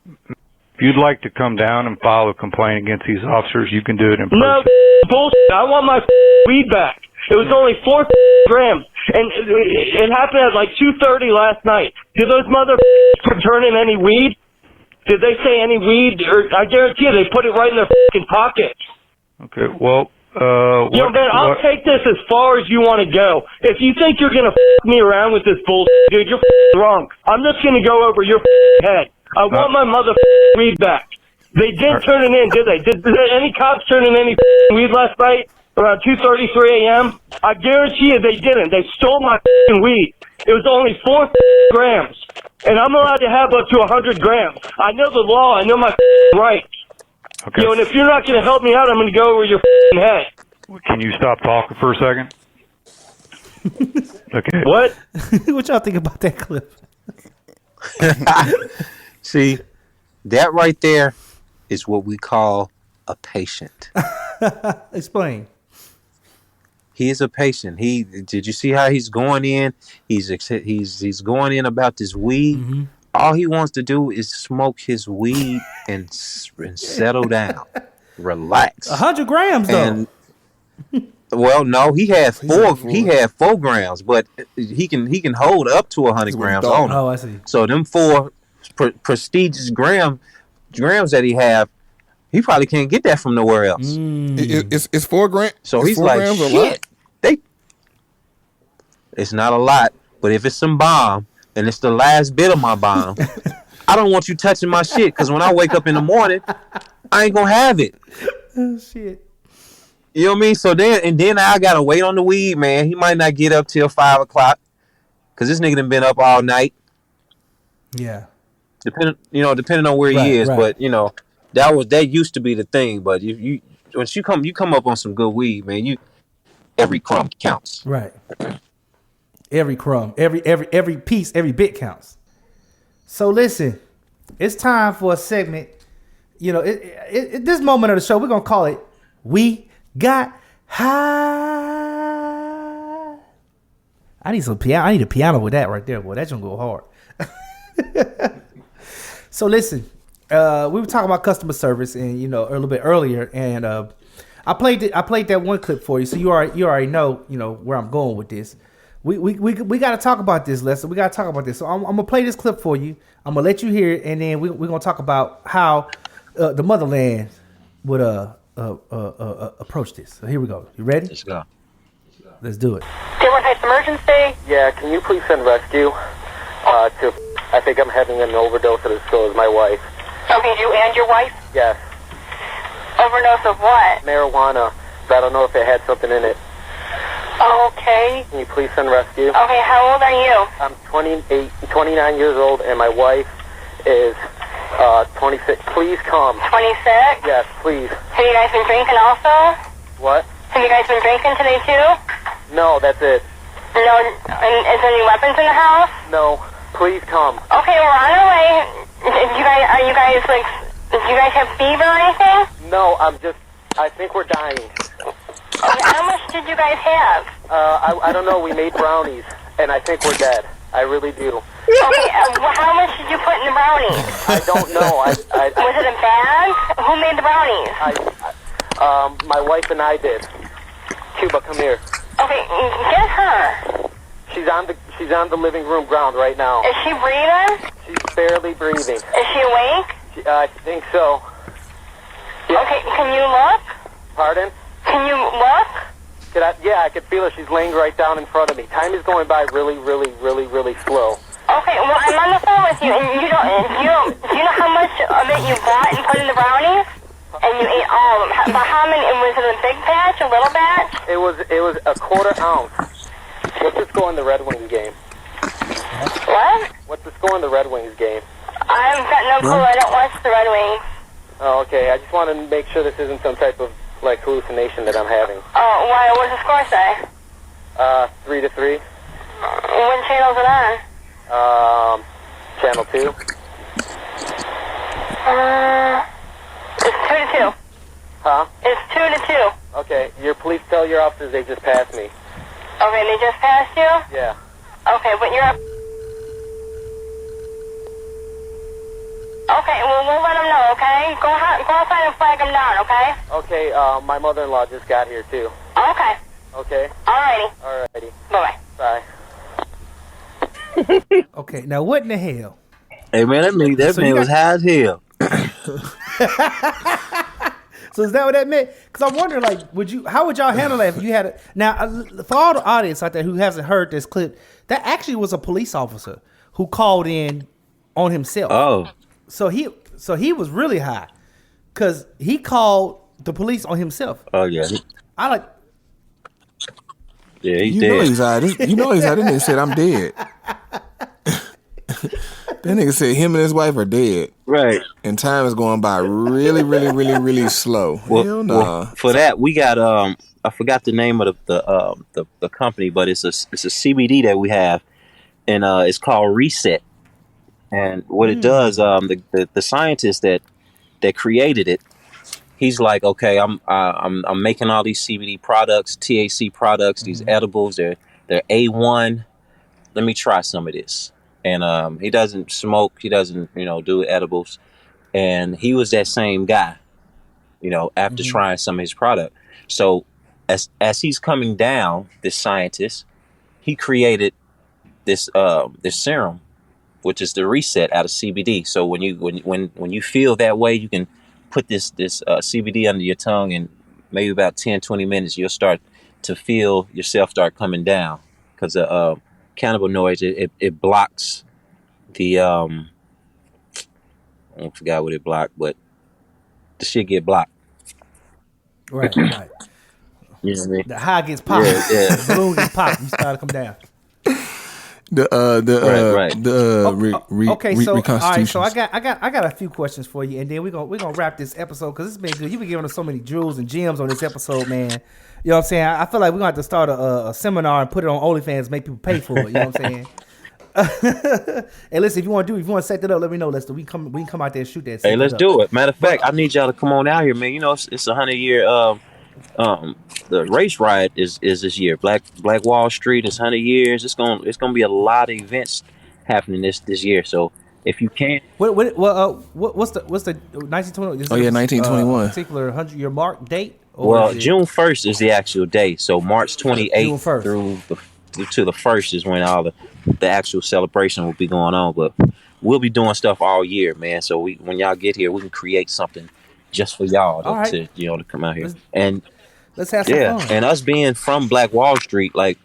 If you'd like to come down and file a complaint against these officers, you can do it in person. No bullshit. I want my weed back. It was only 4 grams, and it happened at like 2:30 last night. Did those motherfuckers turn in any weed? Did they say any weed? Or I guarantee you, they put it right in their fucking pockets. Okay, well, man, I'll take this as far as you want to go. If you think you're gonna me around with this bullshit, dude, you're wrong. I'm just gonna go over your head. I want my weed back. They did turn it in, did they? Did any cops turn in any weed last night around 2:33 a.m.? I guarantee you they didn't. They stole my weed. It was only 4 grams, and I'm allowed to have up to 100 grams. I know the law. I know my rights. Okay. And if you're not going to help me out, I'm going to go over your head. Can you stop talking for a second? Okay. What? What y'all think about that clip? See, that right there is what we call a patient. Explain. He is a patient. Did you see how he's going in? He's going in about this weed. Mm-hmm. All he wants to do is smoke his weed and settle down, relax. 100 grams though. Well, no, he had He said 4. He had 4 grams, but he can hold up to 100 grams on him. Oh, I see. So them 4 prestigious grams that he have, he probably can't get that from nowhere else. It's 4 grams. So he's like, shit. It's not a lot, but if it's some bomb and it's the last bit of my bomb, I don't want you touching my shit, because when I wake up in the morning, I ain't gonna have it. Oh, shit. You know what I mean? So then I gotta wait on the weed, man. He might not get up till 5 o'clock, because this nigga done been up all night. Yeah. Depending on where he is, right. but that used to be the thing. But you once you come up on some good weed, man, every crumb counts. Right. Every crumb, every piece, every bit counts. So listen, it's time for a segment. This moment of the show, we're gonna call it "We Got High." I need some piano. I need a piano with that right there, boy. That's gonna go hard. So listen, we were talking about customer service, and a little bit earlier, and I played that one clip for you, so you already know where I'm going with this. We got to talk about this, Lester. We got to talk about this. So I'm gonna play this clip for you. I'm gonna let you hear it, and then we're gonna talk about how the Motherland would approach this. So here we go. You ready? Let's go. Let's do it. Dearborn Heights emergency. Yeah, can you please send rescue? I think I'm having an overdose at the store with my wife. Okay, you and your wife? Yes. Overdose of what? Marijuana, but I don't know if it had something in it. Okay. Can you please send rescue? Okay, how old are you? I'm 29 years old, and my wife is 26. Please come. 26? Yes, please. Have you guys been drinking also? What? Have you guys been drinking today too? No, that's it. No, and is there any weapons in the house? No, please come. Okay, we're on our way. Do you guys have fever or anything? No, I think we're dying. Okay, how much did you guys have? I don't know. We made brownies, and I think we're dead. I really do. Okay, how much did you put in the brownies? I don't know. Was it a bag? Who made the brownies? My wife and I did. Cuba, come here. Okay, get her. She's on the living room ground right now. Is she breathing? She's barely breathing. Is she awake? I think so. Yeah. Okay, can you look? Pardon? Can you look? Yeah, I could feel her. She's laying right down in front of me. Time is going by really, really, really, really slow. Okay, well, I'm on the phone with you, and do you know how much of it you bought and put in the brownies? And you ate all of them. But how many? Was it a big batch, a little batch? It was a quarter ounce. What's the score in the Red Wings game? What? What's the score in the Red Wings game? I've got no clue. I don't watch the Red Wings. Oh, okay. I just want to make sure this isn't some type of hallucination that I'm having. Oh, why? What does the score say? 3-3. What channel is it on? Channel 2. It's 2-2. Huh? It's 2-2. Okay. Please tell your officers they just passed me. Okay, they just passed you? Yeah. Okay, but you're up. Okay, well, we'll let them know, okay? Go outside and flag them down, okay? Okay, my mother-in-law just got here, too. Okay. Okay. Alrighty. Bye-bye. Bye. Okay, now what in the hell? Hey, man, that man was high as hell. So is that what that meant? Because I'm wondering, how would y'all handle that if you had a... Now, for all the audience out there who hasn't heard this clip, that actually was a police officer who called in on himself. Oh. So he was really high because he called the police on himself. Oh, yeah. Yeah, he's dead. You know he's high. You know he's high. That nigga said, I'm dead. That nigga said him and his wife are dead. Right. And time is going by really, really, really, really slow. Hell no. Well, for that, we got I forgot the name of the company, but it's a CBD that we have, and it's called Reset. And what it does, the scientist that created it, he's like, okay, I'm making all these CBD products, THC products, these edibles. They're A1. Let me try some of this. And he doesn't smoke. He doesn't do edibles. And he was that same guy, after trying some of his product. So as he's coming down, this scientist, he created this serum, which is the reset out of CBD. So when you feel that way, you can put this CBD under your tongue, and maybe about 10-20 minutes, you'll start to feel yourself start coming down, because cannabinoids, it blocks the I forgot what it blocked, but the shit get blocked. Right. You know what I mean? The high gets popped. Yeah. The balloon gets popped. You start to come down. Okay, so all right, reconstitutions. so I got a few questions for you, and then we're gonna wrap this episode, because it's been good. You've been giving us so many jewels and gems on this episode, man. You know what I'm saying? I feel like we're gonna have to start a seminar and put it on OnlyFans, make people pay for it. You know what I'm saying? Hey, listen, if you want to set that up, let me know. Lester, we can come out there and shoot that. Hey, let's do it. Matter of fact, I need y'all to come on out here, man. You know, it's 100-year. The race riot is this year. Black Wall Street is 100 years. It's gonna be a lot of events happening this year. So if you can, what's the 1921? Oh yeah, 1921. Particular 100-year mark date. Well, June 1st is the actual day. So March 28th through to the 1st is when all the actual celebration will be going on. But we'll be doing stuff all year, man. So when y'all get here, we can create something just for y'all to come out here. Let's have some fun. And us being from Black Wall Street, like,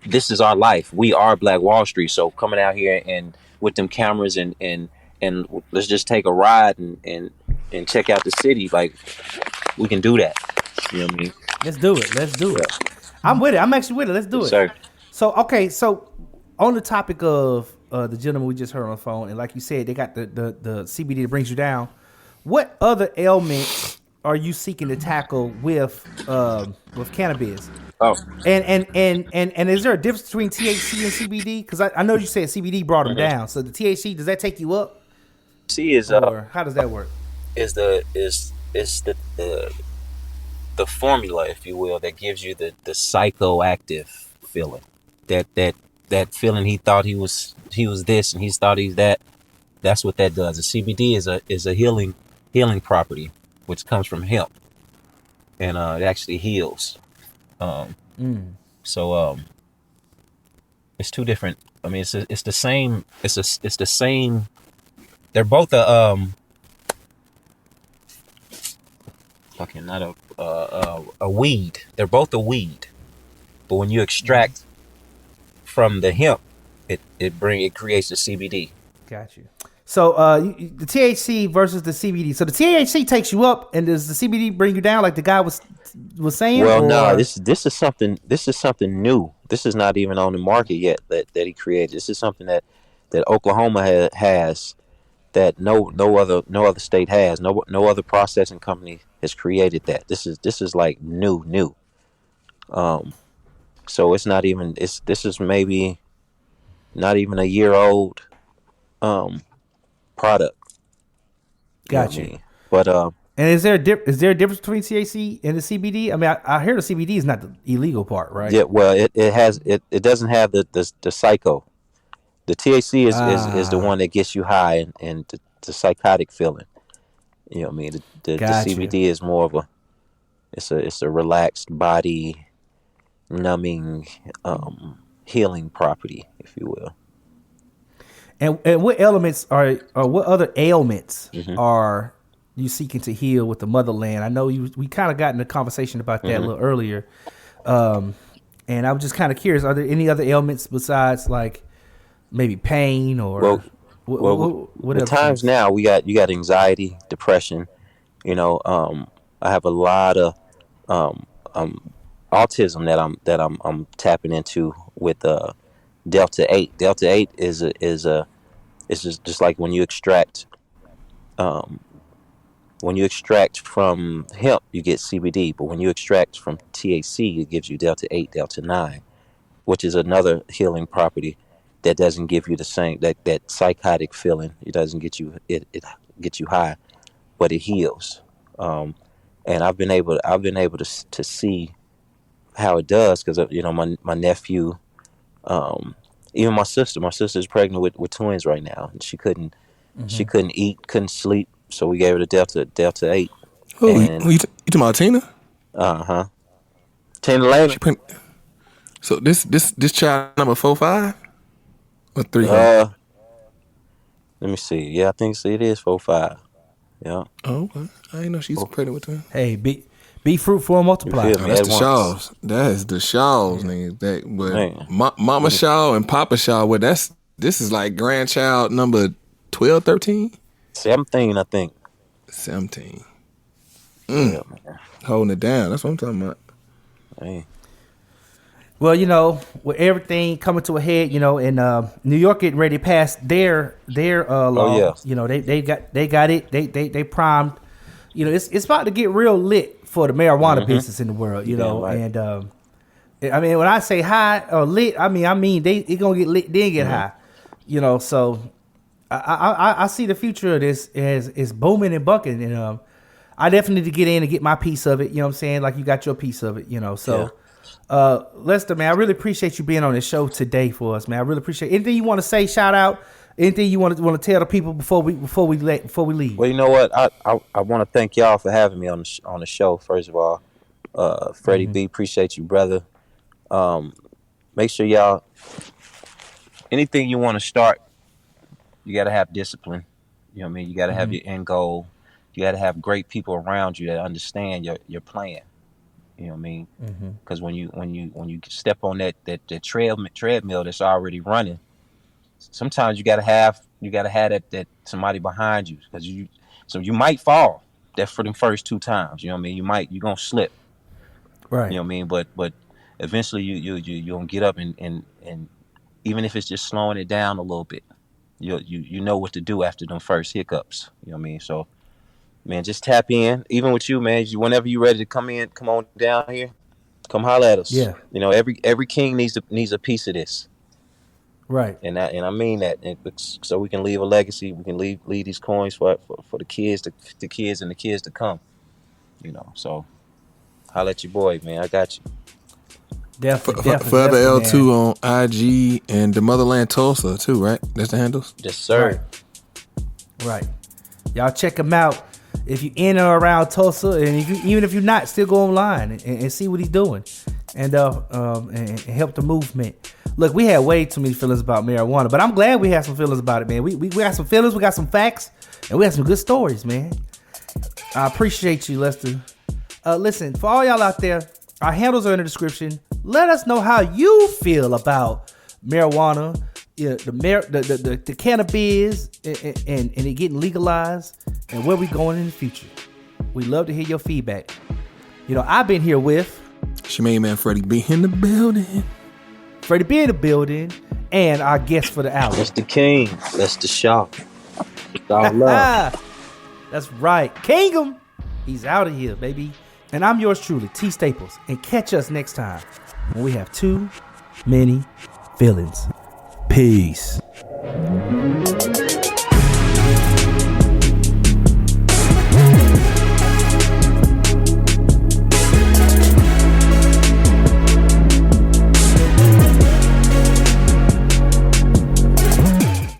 this is our life. We are Black Wall Street. So coming out here and with them cameras and let's just take a ride and check out the city. Like, we can do that. You know what I mean? Let's do it. Yeah. I'm with it. I'm actually with it. Let's do it. Sir. So on the topic of the gentleman we just heard on the phone, and like you said, they got the CBD that brings you down. What other ailments are you seeking to tackle with cannabis? Oh, and is there a difference between THC and CBD? Because I know you said CBD brought them down. So the THC, does that take you up? C is or how does that work? Is the formula, if you will, that gives you the psychoactive feeling. That feeling he thought he was this and he thought he's that. That's what that does. The CBD is a healing property, which comes from hemp, and it actually heals. So it's two different. I mean, it's the same. It's the same. They're both a weed. They're both a weed, but when you extract from the hemp, it creates the CBD. Got you. So the THC versus the CBD. So the THC takes you up, and does the CBD bring you down, like the guy was saying? Well, no. This is something new. This is not even on the market yet that he created. This is something that Oklahoma has that no other state has. No other processing company has created that. This is like new. So it's not even. This is maybe not even a year old. Product. Got you. But and is there a difference between THC and the CBD? I mean, I hear the CBD is not the illegal part, right? Yeah. Well, it doesn't have the psycho. The THC is the one that gets you high and the psychotic feeling. You know what I mean? The CBD is more of it's a relaxed body, numbing, healing property, if you will. And what elements what other ailments are you seeking to heal with the Motherland? I know we kind of got in a conversation about that a little earlier, and I was just kind of curious: are there any other ailments besides like maybe pain or what at times now you got anxiety, depression. You know, I have a lot of autism that I'm tapping into with Delta 8. Delta 8 is just like when you extract from hemp, you get CBD, but when you extract from THC, it gives you Delta 8, Delta 9, which is another healing property that doesn't give you the same that psychotic feeling. It doesn't get you it gets you high, but it heals. And I've been able to see how it does because my nephew. Even my sister's pregnant with twins right now, and she couldn't eat, couldn't sleep, so we gave her the Delta 8. Who you talking about, Tina? Lane. So this child number 4-5 or 3? Let me see. Yeah, I think it is 4-5. Yeah. Oh, okay. I didn't know she's pregnant with them. Hey, be fruitful and multiply. Oh, that's the Shaws. That is the Shaws, nigga. Mama Shaw and Papa Shaw. Well, this is like grandchild number 12, 13? 17, I think. 17. Yeah, holding it down. That's what I'm talking about. Hey. Well, with everything coming to a head, and New York getting ready to pass their law. Yeah. They got it. They primed. It's about to get real lit for the marijuana business in the world. Right. And I mean, when I say high or lit, I mean it gonna get lit, then get high. So I see the future of this as booming and bucking, and I definitely need to get in and get my piece of it. You know what I'm saying? Like you got your piece of it. So. Yeah. Lester, man, I really appreciate you being on this show today for us, man. I really appreciate it. Anything you want to say, shout out, anything you want to tell the people before we leave. Well, you know what? I want to thank y'all for having me on the show. First of all, Freddie B, appreciate you, brother. Make sure y'all, anything you want to start, you got to have discipline. You know what I mean? You got to have your end goal. You got to have great people around you that understand your plan. You know what I mean? Because when you step on that treadmill that's already running, sometimes you gotta have that somebody behind you, because you might fall that for them first 2 times. You know what I mean? You're gonna slip. Right. You know what I mean? But eventually you gonna get up and even if it's just slowing it down a little bit, you know what to do after them first hiccups. You know what I mean? So. Man, just tap in. Even with you, man. Whenever you're ready to come on down here, come holler at us. Yeah. Every king needs a piece of this. Right. And I mean that. So we can leave a legacy. We can leave these coins for the kids, the kids and the kids to come. So holler at your boy, man. I got you. Definitely. Forever L2 on IG and the Motherland Tulsa too, right? That's the handles. Yes, sir. Right. Y'all check him out. If you in or around Tulsa, and even if you're not, still go online and see what he's doing, and help the movement. Look, we had way too many feelings about marijuana, but I'm glad we had some feelings about it, man. We got some feelings, we got some facts, and we got some good stories, man. I appreciate you, Lester. Listen, for all y'all out there, our handles are in the description. Let us know how you feel about marijuana. Yeah, the cannabis and it getting legalized, and where we going in the future. We love to hear your feedback. I've been here with it's your main man Freddie B in the building. Freddie B in the building, and our guest for the hour. That's the king. That's the Shaw. It's all love. That's right. Kingdom. He's out of here, baby. And I'm yours truly, T Staples. And catch us next time when we have too many feelings. Peace.